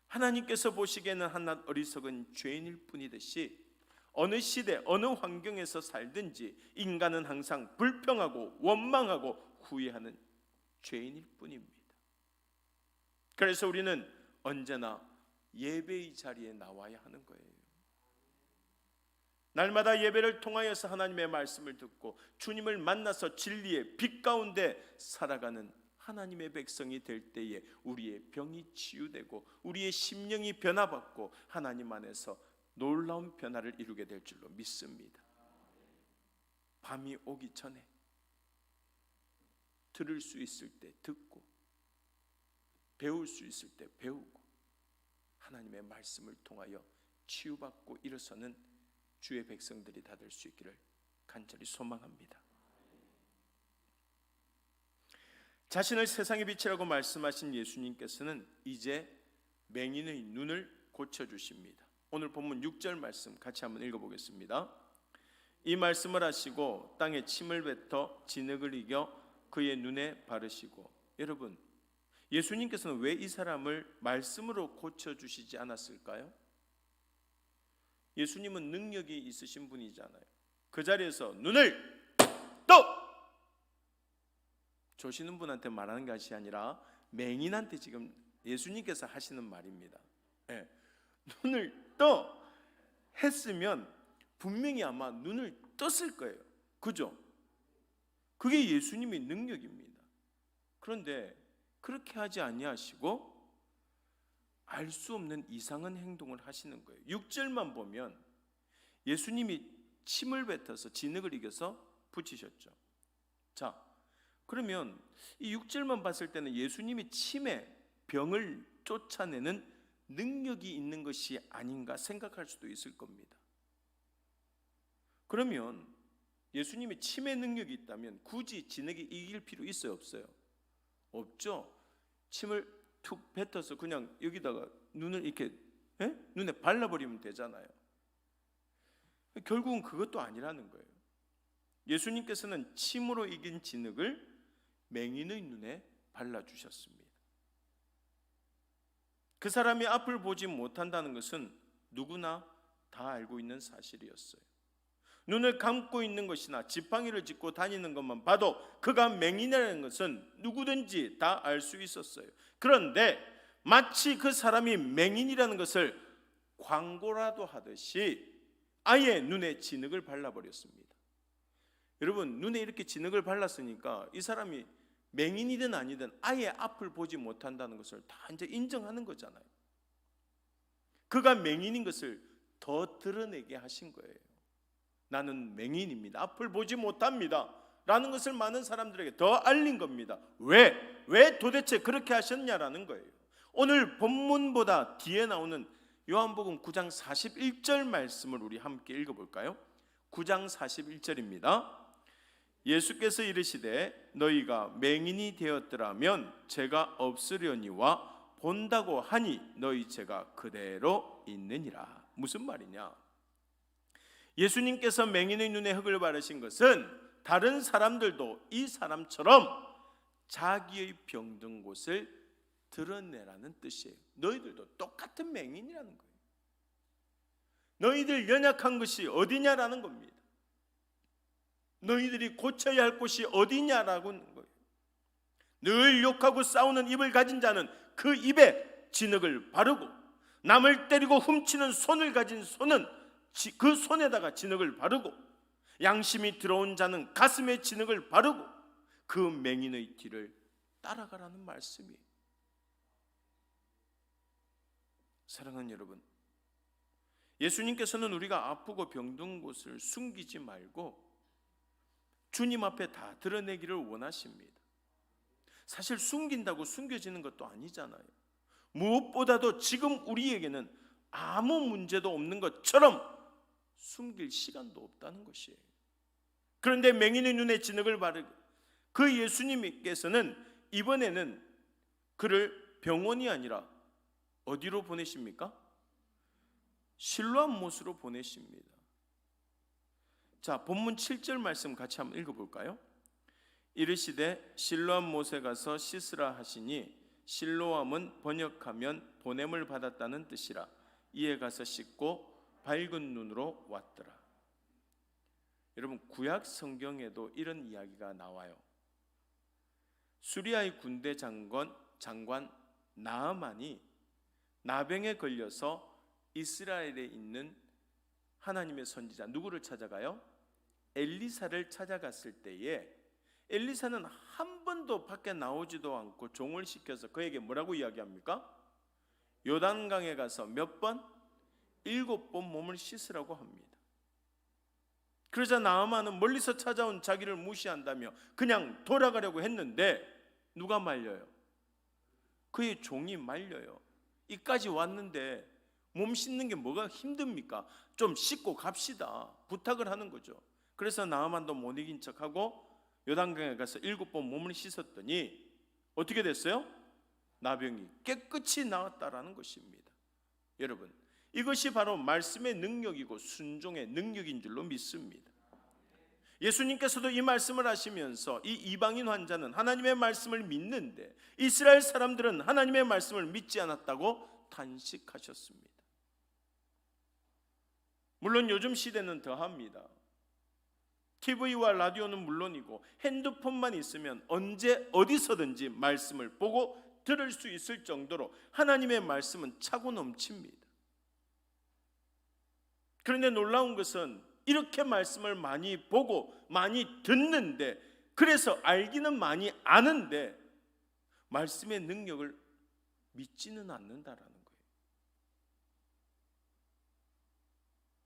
Speaker 2: 하나님께서 보시기에는 한낱 어리석은 죄인일 뿐이듯이 어느 시대 어느 환경에서 살든지 인간은 항상 불평하고 원망하고 후회하는 죄인일 뿐입니다. 그래서 우리는 언제나 예배의 자리에 나와야 하는 거예요. 날마다 예배를 통하여서 하나님의 말씀을 듣고 주님을 만나서 진리의 빛 가운데 살아가는 하나님의 백성이 될 때에 우리의 병이 치유되고 우리의 심령이 변화받고 하나님 안에서 놀라운 변화를 이루게 될 줄로 믿습니다. 밤이 오기 전에 들을 수 있을 때 듣고 배울 수 있을 때 배우고 하나님의 말씀을 통하여 치유받고 일어서는 주의 백성들이 다 될 수 있기를 간절히 소망합니다. 자신을 세상의 빛이라고 말씀하신 예수님께서는 이제 맹인의 눈을 고쳐주십니다. 오늘 본문 6절 말씀 같이 한번 읽어보겠습니다. 이 말씀을 하시고 땅에 침을 뱉어 진흙을 이겨 그의 눈에 바르시고. 여러분, 예수님께서는 왜 이 사람을 말씀으로 고쳐주시지 않았을까요? 예수님은 능력이 있으신 분이잖아요. 그 자리에서 눈을 떠! 조시는 분한테 말하는 것이 아니라 맹인한테 지금 예수님께서 하시는 말입니다. 네. 눈을 떠 했으면 분명히 아마 눈을 떴을 거예요. 그죠? 그게 예수님의 능력입니다. 그런데 그렇게 하지 아니하시고 알 수 없는 이상한 행동을 하시는 거예요. 6절만 보면 예수님이 침을 뱉어서 진흙을 이겨서 붙이셨죠. 자, 그러면 이 6절만 봤을 때는 예수님이 침에 병을 쫓아내는 능력이 있는 것이 아닌가 생각할 수도 있을 겁니다. 그러면 예수님이 침의 능력이 있다면 굳이 진흙이 이길 필요 있어요, 없어요? 없죠. 침을 툭 뱉어서 그냥 여기다가 눈을 이렇게 눈에 발라버리면 되잖아요. 결국은 그것도 아니라는 거예요. 예수님께서는 침으로 이긴 진흙을 맹인의 눈에 발라주셨습니다. 그 사람이 앞을 보지 못한다는 것은 누구나 다 알고 있는 사실이었어요. 눈을 감고 있는 것이나 지팡이를 짚고 다니는 것만 봐도 그가 맹인이라는 것은 누구든지 다 알 수 있었어요. 그런데 마치 그 사람이 맹인이라는 것을 광고라도 하듯이 아예 눈에 진흙을 발라버렸습니다. 여러분, 눈에 이렇게 진흙을 발랐으니까 이 사람이 맹인이든 아니든 아예 앞을 보지 못한다는 것을 다 이제 인정하는 거잖아요. 그가 맹인인 것을 더 드러내게 하신 거예요. 나는 맹인입니다. 앞을 보지 못합니다. 라는 것을 많은 사람들에게 더 알린 겁니다. 왜 도대체 그렇게 하셨냐라는 거예요. 오늘 본문보다 뒤에 나오는 요한복음 9장 41절 말씀을 우리 함께 읽어볼까요? 9장 41절입니다. 예수께서 이르시되 너희가 맹인이 되었더라면 죄가 없으려니와 본다고 하니 너희 죄가 그대로 있느니라. 무슨 말이냐? 예수님께서 맹인의 눈에 흙을 바르신 것은 다른 사람들도 이 사람처럼 자기의 병든 곳을 드러내라는 뜻이에요. 너희들도 똑같은 맹인이라는 거예요. 너희들 연약한 것이 어디냐라는 겁니다. 너희들이 고쳐야 할 곳이 어디냐라고 하는 거예요. 늘 욕하고 싸우는 입을 가진 자는 그 입에 진흙을 바르고, 남을 때리고 훔치는 손을 가진 손은 그 손에다가 진흙을 바르고, 양심이 들어온 자는 가슴에 진흙을 바르고 그 맹인의 뒤를 따라가라는 말씀이에요. 사랑하는 여러분, 예수님께서는 우리가 아프고 병든 곳을 숨기지 말고 주님 앞에 다 드러내기를 원하십니다. 사실 숨긴다고 숨겨지는 것도 아니잖아요. 무엇보다도 지금 우리에게는 아무 문제도 없는 것처럼 숨길 시간도 없다는 것이에요. 그런데 맹인의 눈에 진흙을 바르고, 그 예수님께서는 이번에는 그를 병원이 아니라 어디로 보내십니까? 실로암 못으로 보내십니다. 자, 본문 7절 말씀 같이 한번 읽어볼까요? 이르시되 실로암 못에 가서 씻으라 하시니, 실로암은 번역하면 보냄을 받았다는 뜻이라. 이에 가서 씻고 밝은 눈으로 왔더라. 여러분, 구약 성경에도 이런 이야기가 나와요. 수리아의 군대 장관 나아만이 나병에 걸려서 이스라엘에 있는 하나님의 선지자 누구를 찾아가요? 엘리사를 찾아갔을 때에 엘리사는 한 번도 밖에 나오지도 않고 종을 시켜서 그에게 뭐라고 이야기합니까? 요단강에 가서 몇 번? 7번 몸을 씻으라고 합니다. 그러자 나아만은 멀리서 찾아온 자기를 무시한다며 그냥 돌아가려고 했는데 누가 말려요? 그의 종이 말려요. 이까지 왔는데 몸 씻는 게 뭐가 힘듭니까? 좀 씻고 갑시다 부탁을 하는 거죠. 그래서 나아만도 못 이긴 척하고 요단강에 가서 7번 몸을 씻었더니 어떻게 됐어요? 나병이 깨끗이 나았다라는 것입니다. 여러분, 이것이 바로 말씀의 능력이고 순종의 능력인 줄로 믿습니다. 예수님께서도 이 말씀을 하시면서 이 이방인 환자는 하나님의 말씀을 믿는데 이스라엘 사람들은 하나님의 말씀을 믿지 않았다고 탄식하셨습니다. 물론 요즘 시대는 더합니다. TV와 라디오는 물론이고 핸드폰만 있으면 언제 어디서든지 말씀을 보고 들을 수 있을 정도로 하나님의 말씀은 차고 넘칩니다. 그런데 놀라운 것은 이렇게 말씀을 많이 보고 많이 듣는데, 그래서 알기는 많이 아는데 말씀의 능력을 믿지는 않는다라는 거예요.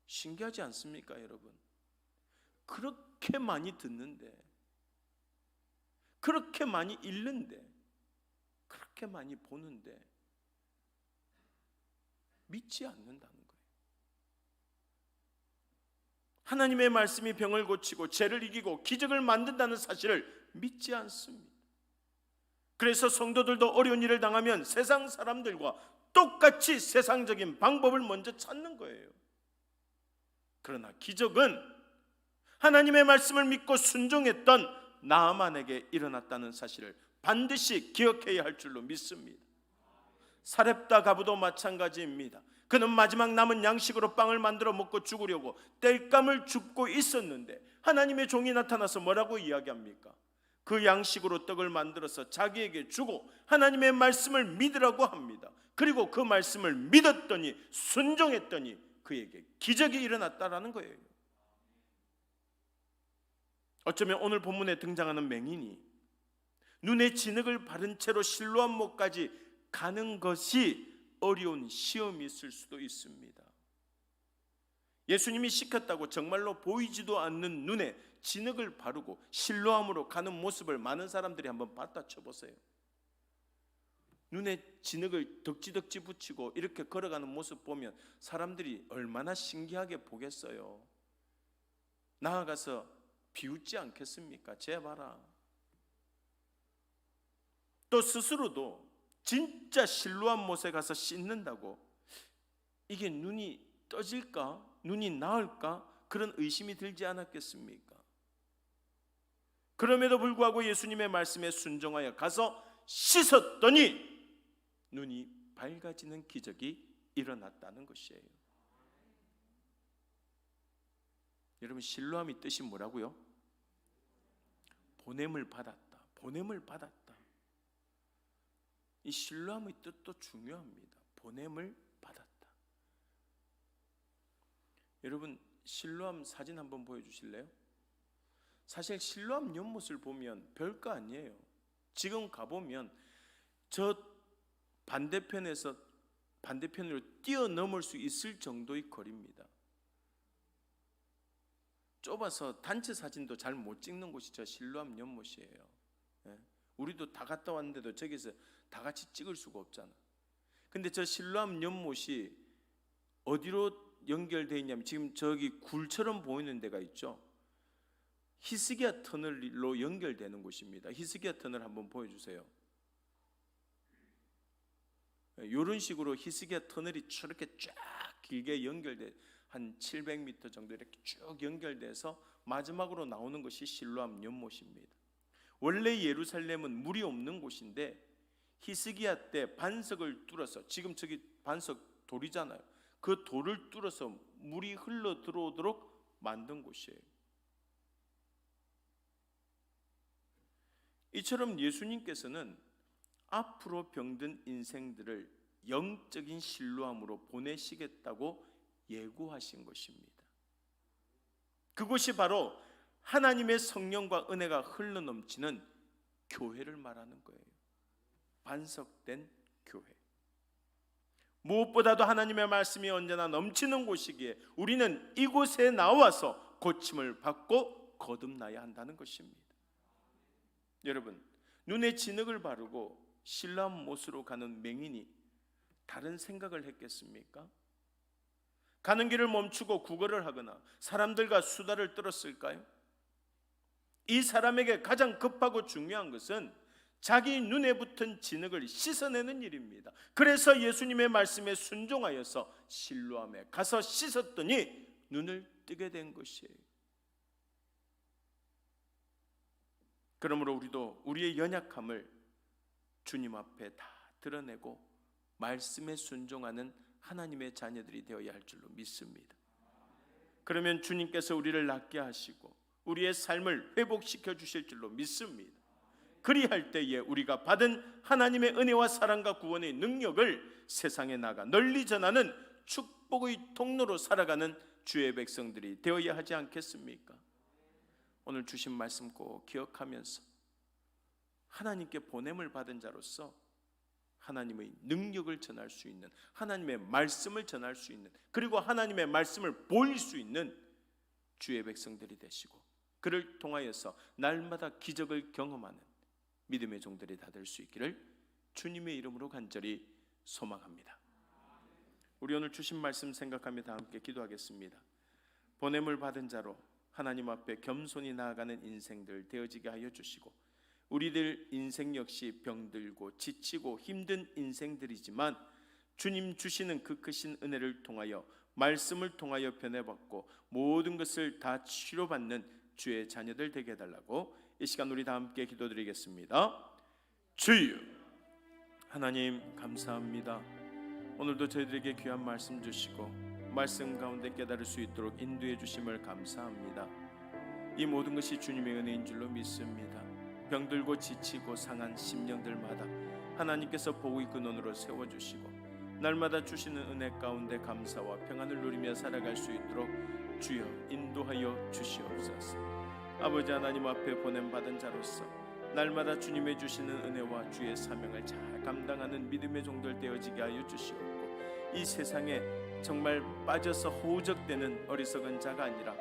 Speaker 2: 신기하지 않습니까, 여러분? 그렇게 많이 듣는데, 그렇게 많이 읽는데, 그렇게 많이 보는데 믿지 않는다는 거예요. 하나님의 말씀이 병을 고치고 죄를 이기고 기적을 만든다는 사실을 믿지 않습니다. 그래서 성도들도 어려운 일을 당하면 세상 사람들과 똑같이 세상적인 방법을 먼저 찾는 거예요. 그러나 기적은 하나님의 말씀을 믿고 순종했던 나아만에게 일어났다는 사실을 반드시 기억해야 할 줄로 믿습니다. 사렙다 가부도 마찬가지입니다. 그는 마지막 남은 양식으로 빵을 만들어 먹고 죽으려고 땔감을 줍고 있었는데 하나님의 종이 나타나서 뭐라고 이야기합니까? 그 양식으로 떡을 만들어서 자기에게 주고 하나님의 말씀을 믿으라고 합니다. 그리고 그 말씀을 믿었더니, 순종했더니 그에게 기적이 일어났다라는 거예요. 어쩌면 오늘 본문에 등장하는 맹인이 눈에 진흙을 바른 채로 실로암 못까지 가는 것이 어려운 시험이 있을 수도 있습니다. 예수님이 시켰다고 정말로 보이지도 않는 눈에 진흙을 바르고 실로암으로 가는 모습을 많은 사람들이 한번 봤다 쳐보세요. 눈에 진흙을 덕지덕지 붙이고 이렇게 걸어가는 모습 보면 사람들이 얼마나 신기하게 보겠어요. 나아가서 비웃지 않겠습니까? 쟤 봐라. 또 스스로도 진짜 실로암 못에 가서 씻는다고 이게 눈이 떠질까? 눈이 나을까? 그런 의심이 들지 않았겠습니까? 그럼에도 불구하고 예수님의 말씀에 순종하여 가서 씻었더니 눈이 밝아지는 기적이 일어났다는 것이에요. 여러분, 실로암이 뜻이 뭐라고요? 보냄을 받았다. 보냄을 받았다. 이 실로암의 뜻도 중요합니다. 보냄을 받았다. 여러분, 실로암 사진 한번 보여주실래요? 사실 실로암 연못을 보면 별거 아니에요. 지금 가보면 저 반대편으로 뛰어넘을 수 있을 정도의 거리입니다. 좁아서 단체 사진도 잘 못 찍는 곳이 저 실로암 연못이에요. 예? 우리도 다 갔다 왔는데도 저기서 다 같이 찍을 수가 없잖아. 근데 저 실로암 연못이 어디로 연결되어 있냐면 지금 저기 굴처럼 보이는 데가 있죠. 히스기야 터널로 연결되는 곳입니다. 히스기야 터널 한번 보여주세요. 이런 식으로 히스기야 터널이 저렇게 쫙 길게 연결돼 한 700m 정도 이렇게 쭉 연결돼서 마지막으로 나오는 것이 실로암 연못입니다. 원래 예루살렘은 물이 없는 곳인데 히스기야 때 반석을 뚫어서, 지금 저기 반석 돌이잖아요. 그 돌을 뚫어서 물이 흘러 들어오도록 만든 곳이에요. 이처럼 예수님께서는 앞으로 병든 인생들을 영적인 실로암으로 보내시겠다고 예고하신 것입니다. 그것이 바로 하나님의 성령과 은혜가 흘러넘치는 교회를 말하는 거예요. 반석된 교회. 무엇보다도 하나님의 말씀이 언제나 넘치는 곳이기에 우리는 이곳에 나와서 고침을 받고 거듭나야 한다는 것입니다. 여러분, 눈에 진흙을 바르고 실로암 못으로 가는 맹인이 다른 생각을 했겠습니까? 가는 길을 멈추고 구걸을 하거나 사람들과 수다를 떨었을까요? 이 사람에게 가장 급하고 중요한 것은 자기 눈에 붙은 진흙을 씻어내는 일입니다. 그래서 예수님의 말씀에 순종하여서 실로암에 가서 씻었더니 눈을 뜨게 된 것이에요. 그러므로 우리도 우리의 연약함을 주님 앞에 다 드러내고 말씀에 순종하는 하나님의 자녀들이 되어야 할 줄로 믿습니다. 그러면 주님께서 우리를 낫게 하시고 우리의 삶을 회복시켜 주실 줄로 믿습니다. 그리할 때에 우리가 받은 하나님의 은혜와 사랑과 구원의 능력을 세상에 나가 널리 전하는 축복의 통로로 살아가는 주의 백성들이 되어야 하지 않겠습니까? 오늘 주신 말씀 꼭 기억하면서 하나님께 보냄을 받은 자로서 하나님의 능력을 전할 수 있는, 하나님의 말씀을 전할 수 있는, 그리고 하나님의 말씀을 보일 수 있는 주의 백성들이 되시고 그를 통하여서 날마다 기적을 경험하는 믿음의 종들이 다 될 수 있기를 주님의 이름으로 간절히 소망합니다. 우리 오늘 주신 말씀 생각하며 다 함께 기도하겠습니다. 보냄을 받은 자로 하나님 앞에 겸손히 나아가는 인생들 되어지게 하여 주시고 우리들 인생 역시 병들고 지치고 힘든 인생들이지만 주님 주시는 그 크신 은혜를 통하여 말씀을 통하여 변해받고 모든 것을 다 치료받는 주의 자녀들 되게 해달라고 이 시간 우리 다 함께 기도드리겠습니다. 주여 하나님 감사합니다. 오늘도 저희들에게 귀한 말씀 주시고 말씀 가운데 깨달을 수 있도록 인도해 주심을 감사합니다. 이 모든 것이 주님의 은혜인 줄로 믿습니다. 병들고 지치고 상한 심령들마다 하나님께서 보호의 근원으로 세워주시고 날마다 주시는 은혜 가운데 감사와 평안을 누리며 살아갈 수 있도록 주여 인도하여 주시옵소서. 아버지 하나님 앞에 보냄받은 자로서 날마다 주님의 주시는 은혜와 주의 사명을 잘 감당하는 믿음의 종들 되어지게 하여 주시옵고 이 세상에 정말 빠져서 허우적대는 어리석은 자가 아니라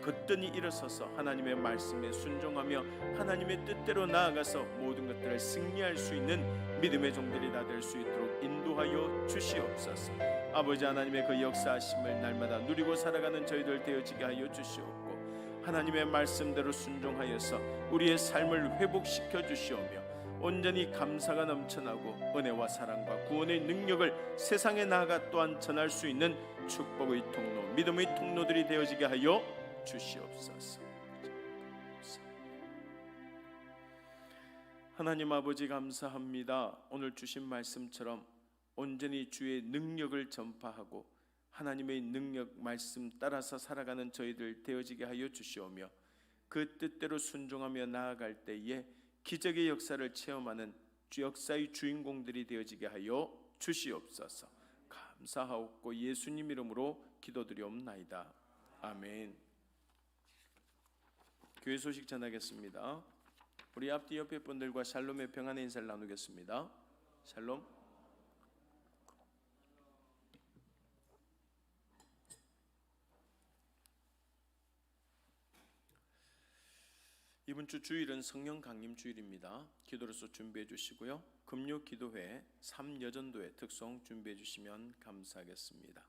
Speaker 2: 거뜬히 일어서서 하나님의 말씀에 순종하며 하나님의 뜻대로 나아가서 모든 것들을 승리할 수 있는 믿음의 종들이 다 될 수 있도록 인도하여 주시옵소서. 아버지 하나님의 그 역사하심을 날마다 누리고 살아가는 저희들 되어지게 하여 주시옵고 하나님의 말씀대로 순종하여서 우리의 삶을 회복시켜 주시오며 온전히 감사가 넘쳐나고 은혜와 사랑과 구원의 능력을 세상에 나아가 또한 전할 수 있는 축복의 통로, 믿음의 통로들이 되어지게 하여 주시옵소서. 하나님 아버지 감사합니다. 오늘 주신 말씀처럼 온전히 주의 능력을 전파하고 하나님의 능력 말씀 따라서 살아가는 저희들 되어지게 하여 주시오며 그 뜻대로 순종하며 나아갈 때에 기적의 역사를 체험하는 역사의 주인공들이 되어지게 하여 주시옵소서. 감사하옵고 예수님 이름으로 기도드리옵나이다. 아멘. 교회 소식 전하겠습니다. 우리 앞뒤 옆에 분들과 샬롬의 평안의 인사를 나누겠습니다. 샬롬. 이번 주 주일은 성령 강림 주일입니다. 기도로서 준비해 주시고요. 금요 기도회 3여전도회 특송 준비해 주시면 감사하겠습니다.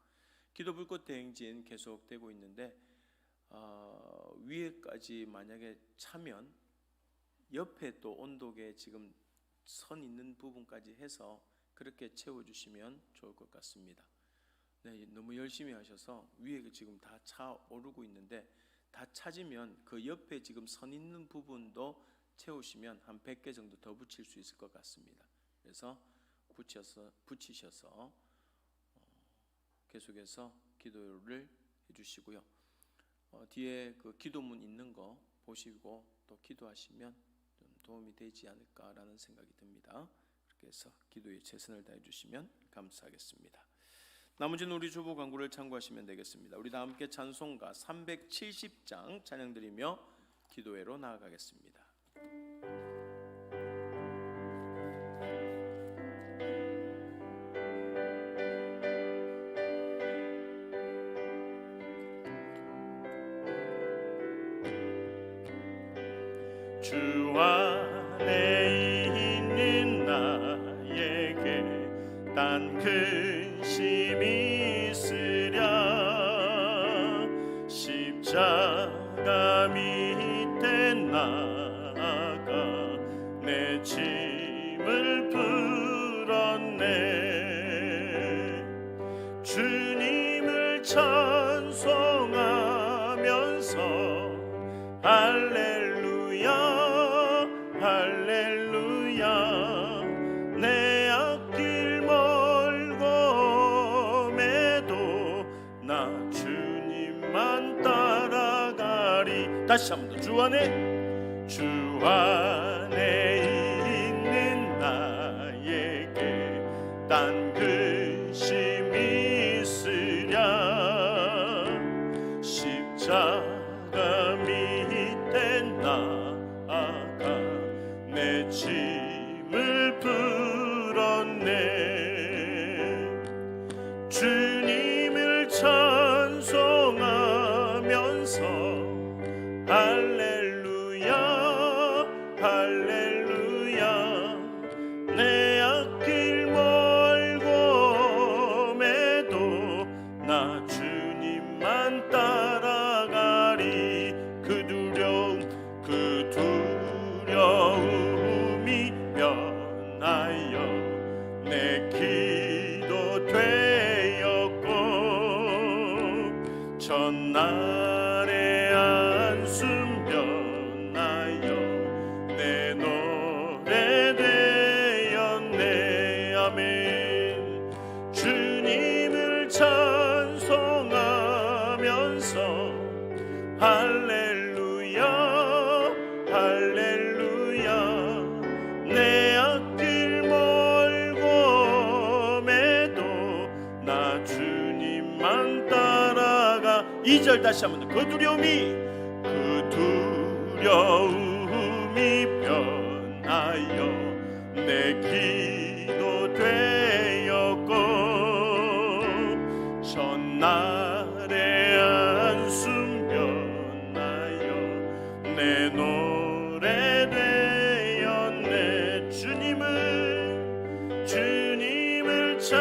Speaker 2: 기도 불꽃 대행진 계속되고 있는데 위에까지 만약에 차면 옆에 또 온도계 지금 선 있는 부분까지 해서 그렇게 채워주시면 좋을 것 같습니다. 네, 너무 열심히 하셔서 위에 지금 다 차 오르고 있는데 다 차지면 그 옆에 지금 선 있는 부분도 채우시면 한 100개 정도 더 붙일 수 있을 것 같습니다. 그래서 붙이셔서 계속해서 기도를 해주시고요. 뒤에 그 기도문 있는 거 보시고 또 기도하시면 좀 도움이 되지 않을까라는 생각이 듭니다. 그렇게 해서 기도에 최선을 다해 주시면 감사하겠습니다. 나머지는 우리 주보 광고를 참고하시면 되겠습니다. 우리 다 함께 찬송가 370장 찬양드리며 기도회로 나아가겠습니다.
Speaker 3: 주 안에 있는 나에게 단 근심이 있으랴 십자가 밑에 나아가 내 짐을 풀었네 주님을 찬송하면서 할렐루야 할렐루야 내 앞길 멀고 매도 나 주님만 따라가리 다시 한 번 더 주 안에 있는 나에게 딴 근심이 있으랴 십자가 밑에 나아가 내 짐을 풀었네 주님을 찬송하면서 할렐루야 할렐루야 내 앞길 멀고 매도 나 주님만 따라가리 그 두려움이 변하여 내 기도 되었고 전날의 안숨 변하여 내 노래 되었네 아멘 주님을 찬송하면서 할렐루야 할렐루야 내 앞길 멀고 매도 나 주님만 따라가 2절 다시 한번 더 그 두려움이 변하여 내 기도 되었고 전날의 안숨 변하여 내 노래 되었네 주님을 찬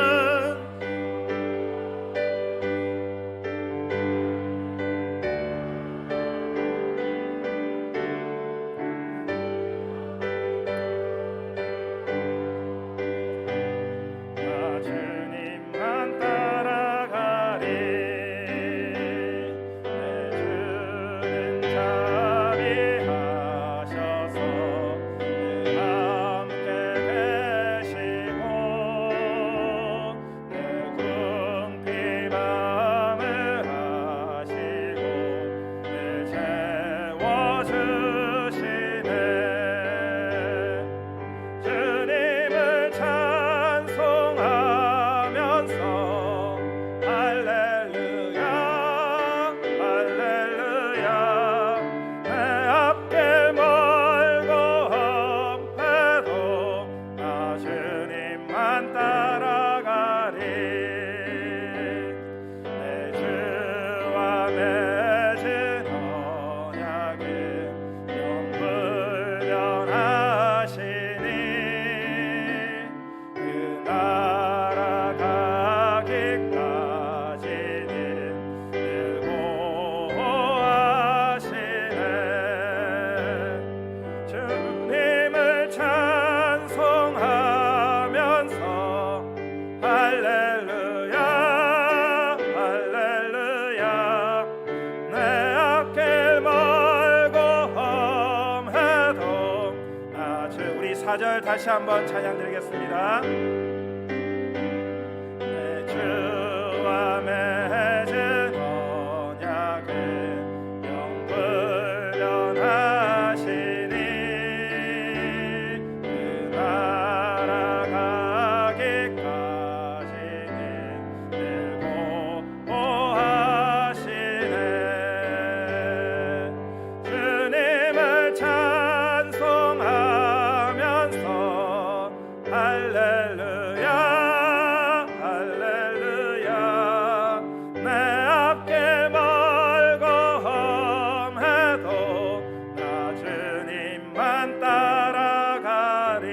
Speaker 1: 4절 다시 한번 찬양 드리겠습니다. 내 주와 맺은 언약을 영불변하시니 그 나라 가기까지는 늘 보호하시네. 주님을 찬송하면서 할렐루야 할렐루야. 내 앞길 멀고 험해도 나 주님만 따라가리.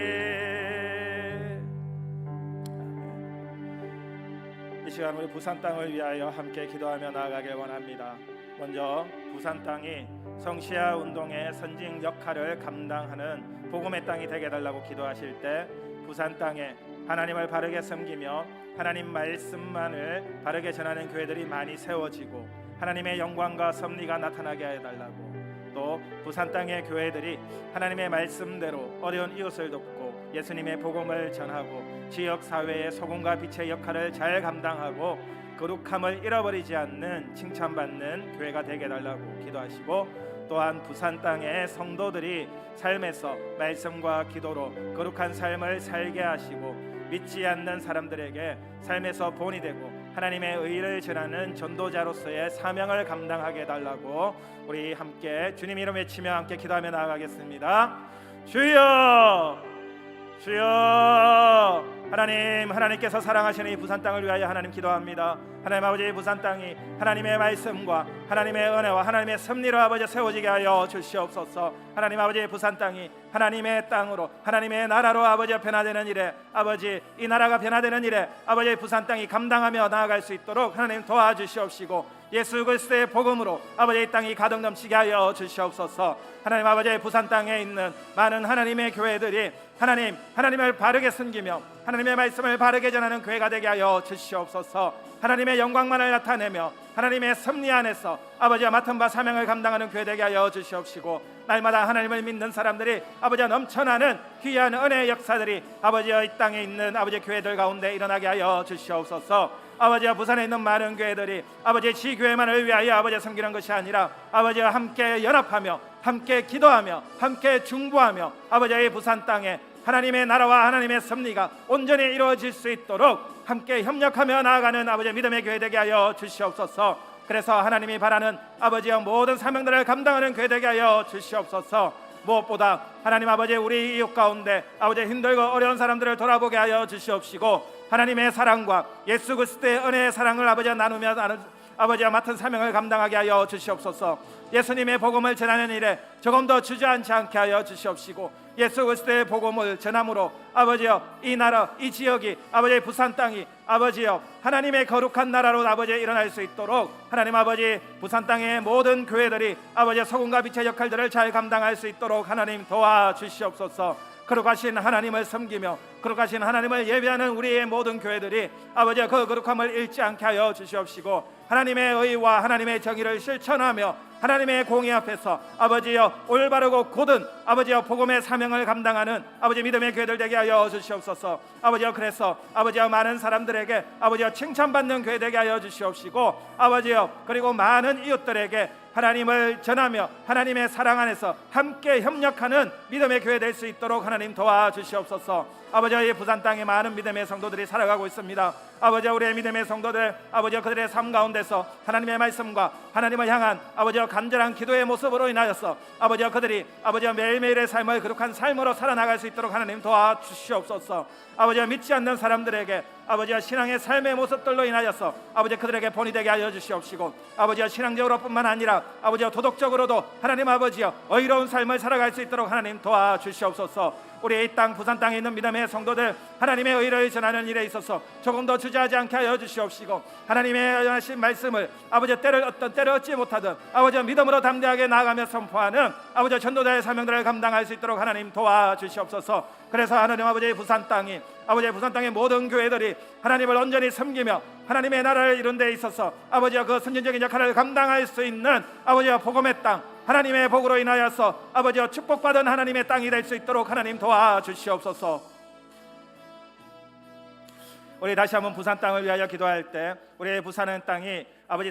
Speaker 1: 이 시간 우리 부산 땅을 위하여 함께 기도하며 나아가길 원합니다. 먼저 부산 땅이 성시아 운동의 선진 역할을 감당하는 복음의 땅이 되게 해달라고 기도하실 때 부산 땅에 하나님을 바르게 섬기며 하나님 말씀만을 바르게 전하는 교회들이 많이 세워지고 하나님의 영광과 섭리가 나타나게 해달라고, 또 부산 땅의 교회들이 하나님의 말씀대로 어려운 이웃을 돕고 예수님의 복음을 전하고 지역 사회의 소금과 빛의 역할을 잘 감당하고 거룩함을 잃어버리지 않는 칭찬받는 교회가 되게 해달라고 기도하시고, 또한 부산 땅의 성도들이 삶에서 말씀과 기도로 거룩한 삶을 살게 하시고 믿지 않는 사람들에게 삶에서 본이 되고 하나님의 의를 전하는 전도자로서의 사명을 감당하게 해달라고 우리 함께 주님 이름 외치며 함께 기도하며 나아가겠습니다. 주여 주여. 하나님께서 사랑하시는 이 부산 땅을 위하여 하나님 기도합니다. 하나님 아버지, 부산 땅이 하나님의 말씀과 하나님의 은혜와 하나님의 섭리로 아버지 세워지게 하여 주시옵소서. 하나님 아버지, 부산 땅이 하나님의 땅으로 하나님의 나라로 아버지 변화되는 일에, 아버지 이 나라가 변화되는 일에 아버지 부산 땅이 감당하며 나아갈 수 있도록 하나님 도와주시옵시고 예수 그리스도의 복음으로 아버지 이 땅이 가득 넘치게 하여 주시옵소서. 하나님 아버지, 부산 땅에 있는 많은 하나님의 교회들이 하나님을 바르게 섬기며 하나님의 말씀을 바르게 전하는 교회가 되게 하여 주시옵소서. 하나님의 영광만을 나타내며 하나님의 섭리 안에서 아버지와 맡은 바 사명을 감당하는 교회 되게 하여 주시옵시고, 날마다 하나님을 믿는 사람들이 아버지와 넘쳐나는 귀한 은혜의 역사들이 아버지와 이 땅에 있는 아버지 교회들 가운데 일어나게 하여 주시옵소서. 아버지와 부산에 있는 많은 교회들이 아버지의 지교회만을 위하여 아버지 섬기는 것이 아니라 아버지와 함께 연합하며 함께 기도하며 함께 중보하며 아버지의 부산 땅에 하나님의 나라와 하나님의 섭리가 온전히 이루어질 수 있도록 함께 협력하며 나아가는 아버지의 믿음의 교회 되게 하여 주시옵소서. 그래서 하나님이 바라는 아버지의 모든 사명들을 감당하는 교회 되게 하여 주시옵소서. 무엇보다 하나님 아버지, 우리 이웃 가운데 아버지 힘들고 어려운 사람들을 돌아보게 하여 주시옵시고, 하나님의 사랑과 예수 그리스도의 은혜의 사랑을 아버지와 나누며 아버지와 맡은 사명을 감당하게 하여 주시옵소서. 예수님의 복음을 전하는 일에 조금 더 주저앉지 않게 하여 주시옵시고, 예수 그리스도의 복음을 전함으로 아버지여 이 나라, 이 지역이 아버지의 부산 땅이 아버지여 하나님의 거룩한 나라로 아버지 일어날 수 있도록 하나님 아버지, 부산 땅의 모든 교회들이 아버지의 소금과 빛의 역할들을 잘 감당할 수 있도록 하나님 도와주시옵소서. 거룩하신 하나님을 섬기며 거룩하신 하나님을 예배하는 우리의 모든 교회들이 아버지의 그 거룩함을 잃지 않게 하여 주시옵시고, 하나님의 의와 하나님의 정의를 실천하며 하나님의 공의 앞에서 아버지여 올바르고 곧은 아버지여 복음의 사명을 감당하는 아버지 믿음의 교회들 되게 하여 주시옵소서. 아버지여, 그래서 아버지여 많은 사람들에게 아버지여 칭찬받는 교회 되게 하여 주시옵시고, 아버지여 그리고 많은 이웃들에게 하나님을 전하며 하나님의 사랑 안에서 함께 협력하는 믿음의 교회 될 수 있도록 하나님 도와주시옵소서. 아버지여, 이 부산 땅에 많은 믿음의 성도들이 살아가고 있습니다. 아버지여, 우리의 믿음의 성도들 아버지여 그들의 삶 가운데서 하나님의 말씀과 하나님을 향한 아버지여 간절한 기도의 모습으로 인하여서 아버지여 그들이 아버지여 매일매일의 삶을 거룩한 삶으로 살아나갈 수 있도록 하나님 도와주시옵소서. 아버지여, 믿지 않는 사람들에게 아버지여 신앙의 삶의 모습들로 인하여서 아버지 그들에게 본이 되게 하여 주시옵시고, 아버지여 신앙적으로 뿐만 아니라 아버지여 도덕적으로도 하나님 아버지여 의로운 삶을 살아갈 수 있도록 하나님 도와주시옵소서. 우리 이 땅 부산 땅에 있는 믿음의 성도들 하나님의 의를 전하는 일에 있어서 조금 더 주저하지 않게 하여 주시옵시고, 하나님의 하신 말씀을 아버지 때를 얻지 못하든 아버지 믿음으로 담대하게 나아가며 선포하는 아버지 전도자의 사명들을 감당할 수 있도록 하나님 도와주시옵소서. 그래서 하나님 아버지, 부산 땅이 아버지 부산 땅의 모든 교회들이 하나님을 온전히 섬기며 하나님의 나라를 이룬 데 있어서 아버지와 그 선진적인 역할을 감당할 수 있는 아버지와 복음의 땅, 하나님의 복으로 인하여서 아버지여 축복받은 하나님의 땅이 될 수 있도록 하나님 도와주시옵소서. 우리 다시 한번 부산 땅을 위하여 기도할 때 우리의 부산은 땅이 아버지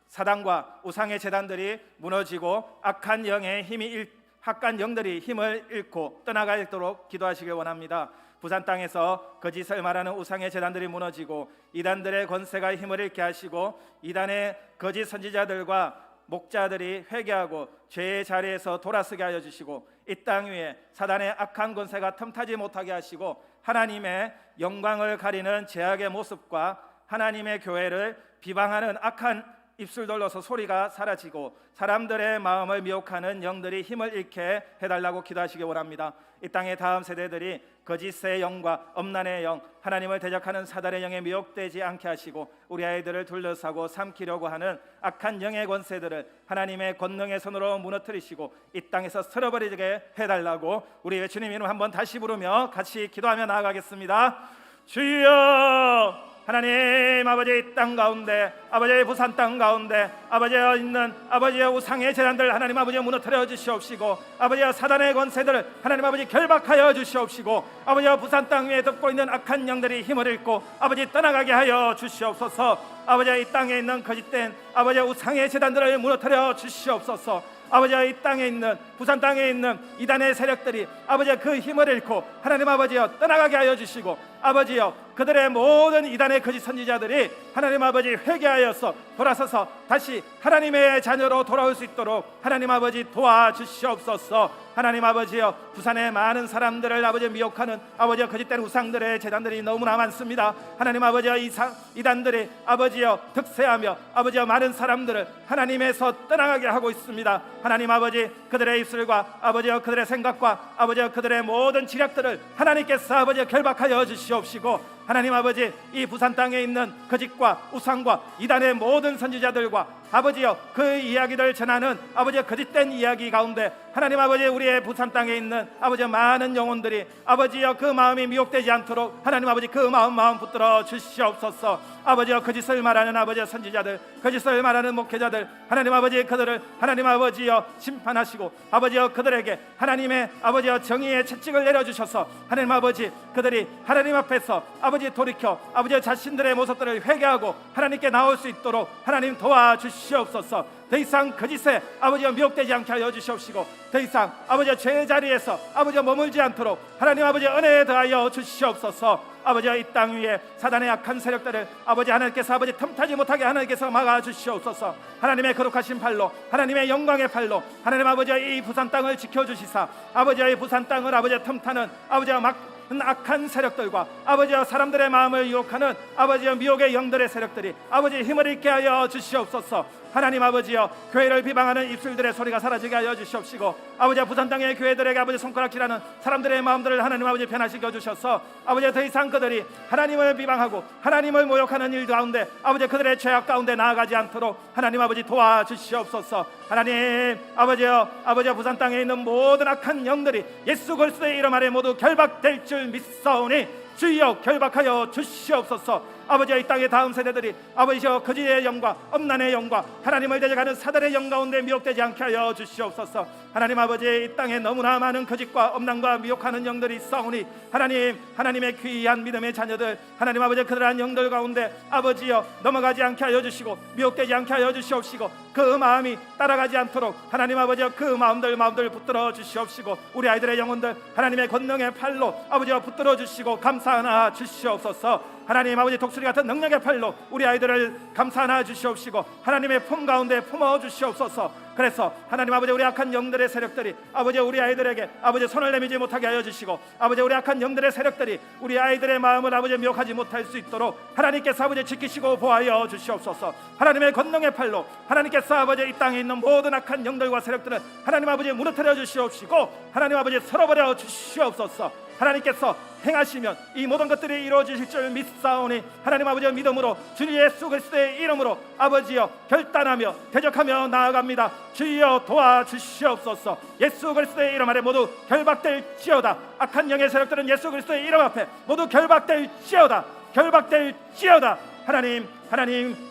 Speaker 1: 사단과 우상의 제단들이 무너지고 악한 영들이 힘을 잃고 떠나가도록 기도하시길 원합니다. 부산 땅에서 거짓을 말하는 우상의 제단들이 무너지고 이단들의 권세가 힘을 잃게 하시고 이단의 거짓 선지자들과 목자들이 회개하고 죄의 자리에서 돌아서게 하여 주시고 이 땅 위에 사단의 악한 권세가 틈타지 못하게 하시고 하나님의 영광을 가리는 죄악의 모습과 하나님의 교회를 비방하는 악한 입술들로서 소리가 사라지고 사람들의 마음을 미혹하는 영들이 힘을 잃게 해달라고 기도하시기 원합니다. 이 땅의 다음 세대들이 거짓의 영과 엄난의 영, 하나님을 대적하는 사단의 영에 미혹되지 않게 하시고 우리 아이들을 둘러싸고 삼키려고 하는 악한 영의 권세들을 하나님의 권능의 손으로 무너뜨리시고 이 땅에서 쓸어버리게 해달라고 우리의 주님 이름 한번 다시 부르며 같이 기도하며 나아가겠습니다. 주여, 하나님 아버지 이 땅 가운데 아버지의 부산 땅 가운데 아버지여 있는 아버지의 우상의 재단들 하나님 아버지 무너뜨려 주시옵시고 아버지여 사단의 권세들을 하나님 아버지 결박하여 주시옵시고 아버지여 부산 땅 위에 덮고 있는 악한 영들이 힘을 잃고 아버지 떠나가게 하여 주시옵소서. 아버지여 이 땅에 있는 거짓된 아버지의 우상의 재단들을 무너뜨려 주시옵소서. 아버지여 이 땅에 있는 부산 땅에 있는 이단의 세력들이 아버지여 그 힘을 잃고 하나님 아버지여 떠나가게 하여 주시고 아버지여 그들의 모든 이단의 거짓 선지자들이 하나님 아버지 회개하여서 돌아서서 다시 하나님의 자녀로 돌아올 수 있도록 하나님 아버지 도와주시옵소서. 하나님 아버지여 부산의 많은 사람들을 아버지 미혹하는 아버지여 거짓된 우상들의 재단들이 너무나 많습니다. 하나님 아버지여 이단들이 아버지여 득세하며 아버지여 많은 사람들을 하나님에서 떠나가게 하고 있습니다. 하나님 아버지 그들의 입술과 아버지여 그들의 생각과 아버지여 그들의 모든 지략들을 하나님께서 아버지여 결박하여 주시옵시고 하나님 아버지 이 부산 땅에 있는 거짓과 우상과 이단의 모든 선지자들과 아버지여 그 이야기를 전하는 아버지여 거짓된 이야기 가운데 하나님 아버지 우리의 부산 땅에 있는 아버지여 많은 영혼들이 아버지여 그 마음이 미혹되지 않도록 하나님 아버지 그 마음 붙들어 주시옵소서. 아버지여 거짓을 말하는 아버지여 선지자들 거짓을 말하는 목회자들 하나님 아버지 그들을 하나님 아버지여 심판하시고 아버지여 그들에게 하나님의 아버지여 정의의 채찍을 내려주셔서 하나님 아버지 그들이 하나님 앞에서 아버지 돌이켜 아버지여 자신들의 모습들을 회개하고 하나님께 나올 수 있도록 하나님 도와주시옵소서. 더 이상 거짓에 아버지여 미혹되지 않게 하여 주시옵시고 더 이상 아버지여 죄의 자리에서 아버지여 머물지 않도록 하나님 아버지 은혜에 더하여 주시옵소서. 아버지여 이 땅 위에 사단의 악한 세력들을 아버지 하나님께서 아버지 틈타지 못하게 하나님께서 막아 주시옵소서. 하나님의 거룩하신 팔로 하나님의 영광의 팔로 하나님 아버지여 이 부산 땅을 지켜주시사 아버지여 이 부산 땅을 아버지여 틈타는 아버지여 악한 세력들과 아버지여 사람들의 마음을 유혹하는 아버지여 미혹의 영들의 세력들이 아버지 힘을 잃게 하여 주시옵소서. 하나님 아버지여 교회를 비방하는 입술들의 소리가 사라지게 하여 주시옵시고 아버지여 부산 땅의 교회들에게 아버지 손가락질하는 사람들의 마음들을 하나님 아버지 변화시켜 주셔서 아버지여 더 이상 그들이 하나님을 비방하고 하나님을 모욕하는 일 가운데 아버지 그들의 죄악 가운데 나아가지 않도록 하나님 아버지 도와주시옵소서. 하나님 아버지여 부산 땅에 있는 모든 악한 영들이 예수 그리스도의 이름 아래 모두 결박될 줄 믿사오니 주여 결박하여 주시옵소서. 아버지여 이 땅의 다음 세대들이 아버지여 거짓의 영과 엄난의 영과 하나님을 대적하는 사단의 영 가운데 미혹되지 않게 하여 주시옵소서. 하나님 아버지 이 땅에 너무나 많은 거짓과 엄난과 미혹하는 영들이 있사오니 하나님의 귀한 믿음의 자녀들 하나님 아버지 그들한 영들 가운데 아버지여 넘어가지 않게 하여 주시고 미혹되지 않게 하여 주시옵시고 그 마음이 따라가지 않도록 하나님 아버지여 그 마음들 붙들어 주시옵시고 우리 아이들의 영혼들 하나님의 권능의 팔로 아버지여 붙들어 주시고 감사하나 주시옵소서. 하나님 아버지 독수리 같은 능력의 팔로 우리 아이들을 감사하나 주시옵시고 하나님의 품 가운데 품어 주시옵소서. 그래서 하나님 아버지 우리 악한 영들의 세력들이 아버지 우리 아이들에게 아버지 손을 내밀지 못하게 하여 주시고 아버지 우리 악한 영들의 세력들이 우리 아이들의 마음을 아버지 미혹하지 못할 수 있도록 하나님께서 아버지 지키시고 보하여 주시옵소서. 하나님의 권능의 팔로 하나님께서 아버지 이 땅에 있는 모든 악한 영들과 세력들을 하나님 아버지 무너뜨려 주시옵시고 하나님 아버지 쓸어버려 주시옵소서. 하나님께서 행하시면 이 모든 것들이 이루어지실 줄 믿사오니 하나님 아버지의 믿음으로 주 예수 그리스도의 이름으로 아버지여 결단하며 대적하며 나아갑니다. 주여 도와주시옵소서. 예수 그리스도의 이름 아래 모두 결박될지어다. 악한 영의 세력들은 예수 그리스도의 이름 앞에 모두 결박될지어다. 하나님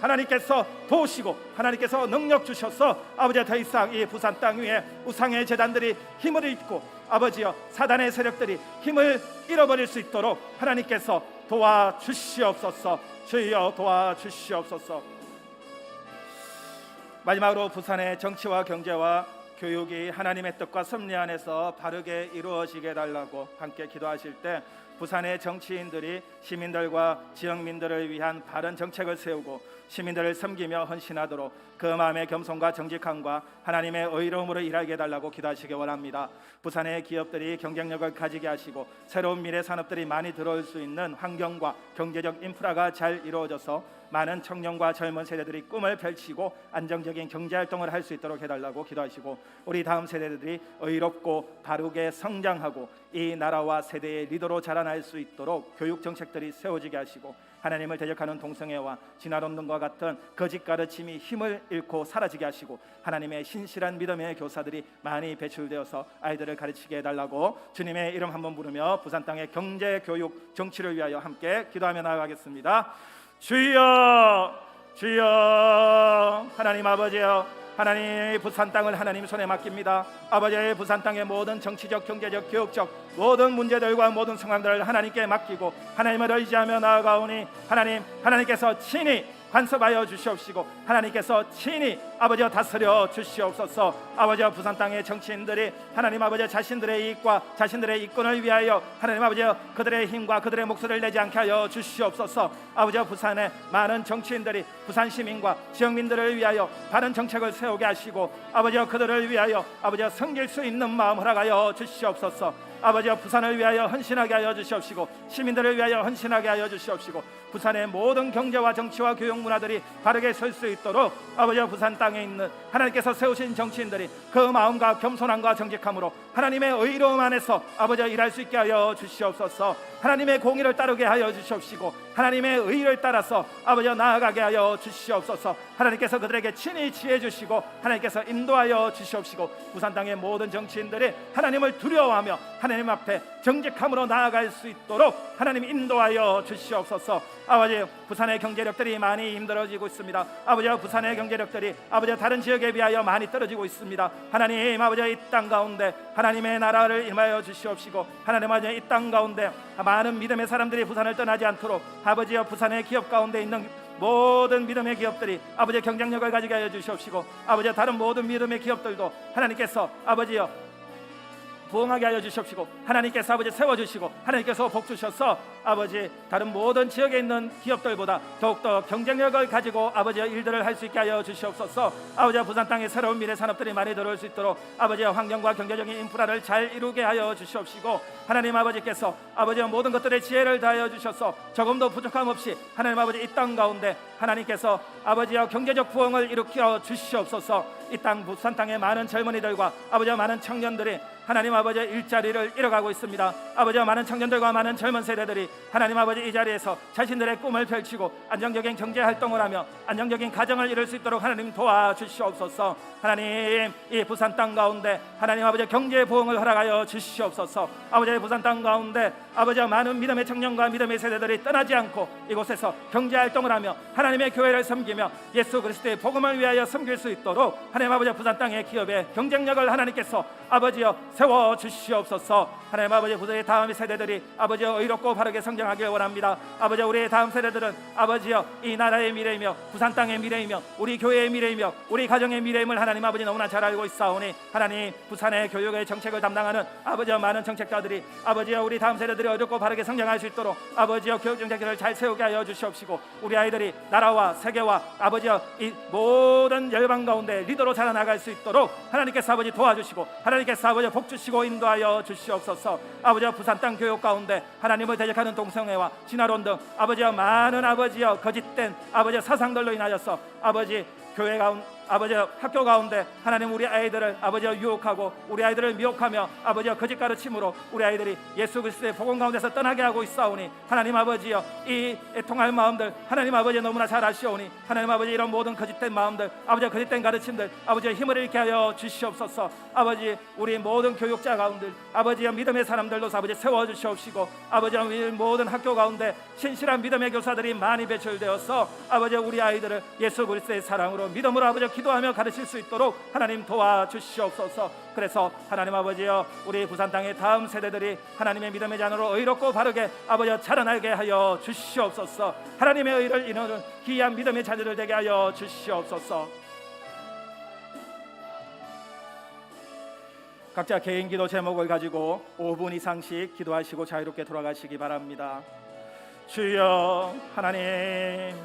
Speaker 1: 하나님께서 도우시고 하나님께서 능력 주셔서 아버지 더 이상 이 부산 땅 위에 우상의 제단들이 힘을 잃고 아버지여 사단의 세력들이 힘을 잃어버릴 수 있도록 하나님께서 도와주시옵소서. 주여 도와주시옵소서. 마지막으로 부산의 정치와 경제와 교육이 하나님의 뜻과 섭리 안에서 바르게 이루어지게 해달라고 함께 기도하실 때 부산의 정치인들이 시민들과 지역민들을 위한 바른 정책을 세우고 시민들을 섬기며 헌신하도록 그 마음의 겸손과 정직함과 하나님의 의로움으로 일하게 해달라고 기도하시기 원합니다. 부산의 기업들이 경쟁력을 가지게 하시고 새로운 미래 산업들이 많이 들어올 수 있는 환경과 경제적 인프라가 잘 이루어져서 많은 청년과 젊은 세대들이 꿈을 펼치고 안정적인 경제활동을 할 수 있도록 해달라고 기도하시고 우리 다음 세대들이 의롭고 바르게 성장하고 이 나라와 세대의 리더로 자라날 수 있도록 교육 정책들이 세워지게 하시고 하나님을 대적하는 동성애와 진화론등과 같은 거짓 가르침이 힘을 잃고 사라지게 하시고 하나님의 신실한 믿음의 교사들이 많이 배출되어서 아이들을 가르치게 해달라고 주님의 이름 한번 부르며 부산 땅의 경제, 교육, 정치를 위하여 함께 기도하며 나아가겠습니다. 주여 주여 하나님 아버지여, 하나님 부산 땅을 하나님 손에 맡깁니다. 아버지의 부산 땅의 모든 정치적, 경제적, 교육적 모든 문제들과 모든 상황들을 하나님께 맡기고 하나님을 의지하며 나아가오니 하나님께서 친히 간섭하여 주시옵시고 하나님께서 친히 아버지여 다스려 주시옵소서. 아버지여 부산 땅의 정치인들이 하나님 아버지 자신들의 이익과 자신들의 이권을 위하여 하나님 아버지여 그들의 힘과 그들의 목소리를 내지 않게 하여 주시옵소서. 아버지여 부산의 많은 정치인들이 부산 시민과 지역민들을 위하여 바른 정책을 세우게 하시고 아버지여 그들을 위하여 아버지여 섬길 수 있는 마음 허락하여 주시옵소서. 아버지여 부산을 위하여 헌신하게 하여 주시옵시고 시민들을 위하여 헌신하게 하여 주시옵시고 부산의 모든 경제와 정치와 교육 문화들이 바르게 설 수 있도록 아버지여 부산 땅에 있는 하나님께서 세우신 정치인들이 그 마음과 겸손함과 정직함으로 하나님의 의로움 안에서 아버지여 일할 수 있게 하여 주시옵소서. 하나님의 공의를 따르게 하여 주시옵시고 하나님의 의를 따라서 아버지여 나아가게 하여 주시옵소서. 하나님께서 그들에게 친히 지혜 주시고 하나님께서 인도하여 주시옵시고 부산 땅의 모든 정치인들이 하나님을 두려워하며 하나님 앞에 정직함으로 나아갈 수 있도록 하나님 인도하여 주시옵소서. 아버지 부산의 경제력들이 많이 힘들어지고 있습니다. 아버지 부산의 경제력들이 아버지 다른 지역에 비하여 많이 떨어지고 있습니다. 하나님 아버지 이 땅 가운데 하나님의 나라를 임하여 주시옵시고 하나님 아버지 이 땅 가운데 많은 믿음의 사람들이 부산을 떠나지 않도록 아버지여 부산의 기업 가운데 있는 모든 믿음의 기업들이 아버지 경쟁력을 가지게 하여 주시옵시고 아버지 다른 모든 믿음의 기업들도 하나님께서 아버지여 부흥하게 하여 주시옵시고 하나님께서 아버지 세워주시고 하나님께서 복 주셔서 아버지 다른 모든 지역에 있는 기업들보다 더욱더 경쟁력을 가지고 아버지의 일들을 할 수 있게 하여 주시옵소서. 아버지 부산 땅에 새로운 미래 산업들이 많이 들어올 수 있도록 아버지의 환경과 경제적인 인프라를 잘 이루게 하여 주시옵시고 하나님 아버지께서 아버지의 모든 것들의 지혜를 다하여 주셔서 조금도 부족함 없이 하나님 아버지 이 땅 가운데 하나님께서 아버지의 경제적 부흥을 일으켜 주시옵소서. 이 땅 부산 땅의 많은 젊은이들과 아버지의 많은 청년들이 하나님 아버지 일자리를 잃어가고 있습니다. 아버지 많은 청년들과 많은 젊은 세대들이 하나님 아버지 이 자리에서 자신들의 꿈을 펼치고 안정적인 경제 활동을 하며 안정적인 가정을 이룰 수 있도록 하나님 도와주시옵소서. 하나님 이 부산 땅 가운데 하나님 아버지 경제 부흥을 허락하여 주시옵소서. 아버지 부산 땅 가운데 아버지 많은 믿음의 청년과 믿음의 세대들이 떠나지 않고 이곳에서 경제 활동을 하며 하나님의 교회를 섬기며 예수 그리스도의 복음을 위하여 섬길 수 있도록 하나님 아버지 부산 땅의 기업의 경쟁력을 하나님께서 아버지여 세워 주시옵소서. 하나님 아버지 부산의 다음 세대들이 아버지여 의롭고 바르게 성장하길 원합니다. 아버지 우리의 다음 세대들은 아버지여 이 나라의 미래이며 부산 땅의 미래이며 우리 교회의 미래이며 우리 가정의 미래임을 하나님 아버지 너무나 잘 알고 있사오니 하나님 부산의 교육의 정책을 담당하는 아버지여 많은 정책자들이 아버지여 우리 다음 세대들이 의롭고 바르게 성장할 수 있도록 아버지여 교육 정책을 잘 세우게 하여 주시옵시고 우리 아이들이 나라와 세계와 아버지여 이 모든 열방 가운데 리더로 자라나갈 수 있도록 하나님께서 아버지 도와주시고 하나님께서 아버지 복 주시고 인도하여 주시옵소서. 아버지여 부산 땅 교육 가운데 하나님을 대적하는 동성애와 진화론 등 아버지여 많은 아버지여 거짓된 아버지여 사상들로 인하여서 아버지 교회 가운데 아버지 학교 가운데 하나님 우리 아이들을 아버지 유혹하고 우리 아이들을 미혹하며 아버지 거짓 가르침으로 우리 아이들이 예수 그리스도의 복음 가운데서 떠나게 하고 있사오니 하나님 아버지여 이 애통할 마음들 하나님 아버지 너무나 잘 아시오니 하나님 아버지 이런 모든 거짓된 마음들 아버지 거짓된 가르침들 아버지 힘을 잃게 하여 주시옵소서. 아버지 우리 모든 교육자 가운데 아버지여 믿음의 사람들로서 아버지 세워주시옵시고 아버지 우리 모든 학교 가운데 신실한 믿음의 교사들이 많이 배출되어서 아버지 우리 아이들을 예수 그리스도의 사랑으로 믿음으로 아버지 기도하며 가르칠 수 있도록 하나님 도와주시옵소서. 그래서 하나님 아버지여 우리 부산 땅의 다음 세대들이 하나님의 믿음의 자녀로 의롭고 바르게 아버지 자라나게 하여 주시옵소서. 하나님의 의를 이루는 귀한 믿음의 자녀들 되게 하여 주시옵소서. 각자 개인 기도 제목을 가지고 5분 이상씩 기도하시고 자유롭게 돌아가시기 바랍니다. 주여 하나님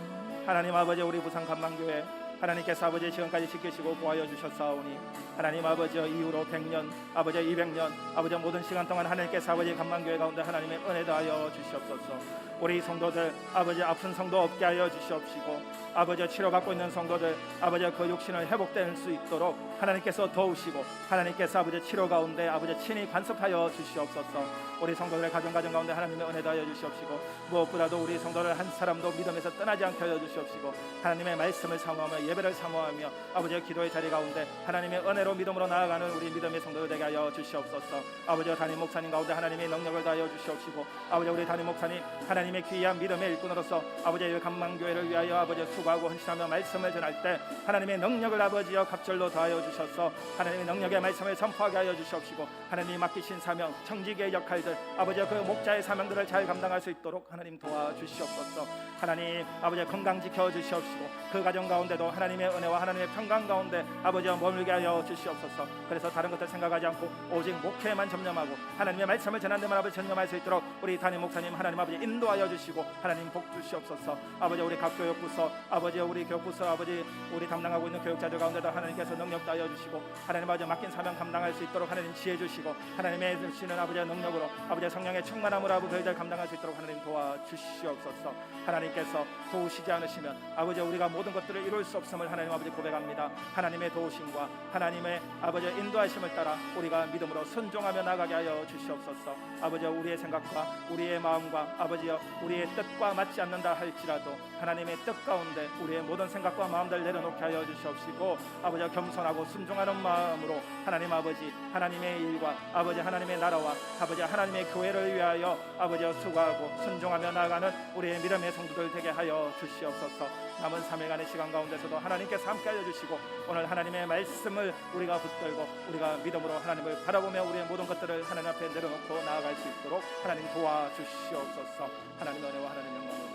Speaker 1: 아버지 우리 부산 감망교회 하나님께서 아버지 지금까지 지키시고 보호하여 주셨사오니 하나님 아버지 이후로 100년 아버지 200년 아버지 모든 시간 동안 하나님께서 아버지 감망교회 가운데 하나님의 은혜 더하여 주시옵소서. 우리 성도들 아버지 아픈 성도 없게 하여 주시옵시고 아버지 치료받고 있는 성도들 아버지 그 육신을 회복될 수 있도록 하나님께서 도우시고 하나님께서 아버지 치료 가운데 아버지 친히 간섭하여 주시옵소서. 우리 성도들의 가정 가운데 하나님의 은혜 더하여 주시옵시고 무엇보다도 우리 성도를 한 사람도 믿음에서 떠나지 않게 하여 주시옵시고 하나님의 말씀을 사모하며 예배를 사모하며 아버지의 기도의 자리 가운데 하나님의 은혜로 믿음으로 나아가는 우리 믿음의 성도들 되게 하여 주시옵소서. 아버지 담임 목사님 가운데 하나님의 능력을 다하여 주시옵시고 아버지 우리 담임 목사님 하나님의 귀한 믿음의 일꾼으로서 아버지의 감망교회를 위하여 아버지 수고하고 헌신하며 말씀을 전할 때 하나님의 능력을 아버지여 갑절로 더하여 주셔서 하나님의 능력의 말씀을 선포하게 하여 주시옵시고 하나님이 맡기신 사명 청지기의 역할들 아버지 그 목자의 사명들을 잘 감당할 수 있도록 하나님 도와주시옵소서. 하나님 아버지 건강 지켜주시옵시고 그 가정 가운데도 하나님의 은혜와 하나님의 평강 가운데 아버지와 머물게 하여 주시옵소서. 그래서 다른 것들 생각하지 않고 오직 목회에만 전념하고 하나님의 말씀을 전하는 데만 아버지 전념할 수 있도록 우리 담임 목사님 하나님 아버지 인도하여 주시고 하나님 복 주시옵소서. 아버지 우리 각 교육부서 아버지 우리 교육부서 아버지 우리 담당하고 있는 교육자들 가운데도 하나님께서 능력 다하여 주시고 하나님 아버지 맡긴 사명 감당할 수 있도록 하나님 지혜 주시고 하나님의 주시는 아버지의 능력으로 아버지 성령의 충만함으로 아버지 저희들 감당할 수 있도록 하나님 도와주시옵소서. 하나님께서 도우시지 않으시면 아버지 우리가 모든 것들을 이룰 수 없음을 하나님 아버지 고백합니다. 하나님의 도우심과 하나님의 아버지 인도하심을 따라 우리가 믿음으로 순종하며 나가게 하여 주시옵소서. 아버지 우리의 생각과 우리의 마음과 아버지여 우리의 뜻과 맞지 않는다 할지라도 하나님의 뜻 가운데 우리의 모든 생각과 마음들 내려놓게 하여 주시옵시고 아버지 겸손하고 순종하는 마음으로 하나님 아버지 하나님의 일과 아버지 하나님의 나라와 아버지 하나님의 교회를 위하여 아버지 수고하고 순종하며 나아가는 우리의 믿음의 성도들 되게 하여 주시옵소서. 남은 3일간의 시간 가운데서도 하나님께서 함께 하여 주시고 오늘 하나님의 말씀을 우리가 붙들고 우리가 믿음으로 하나님을 바라보며 우리의 모든 것들을 하나님 앞에 내려놓고 나아갈 수 있도록 하나님 도와주시옵소서. 하나님의 은혜와 하나님의 영광을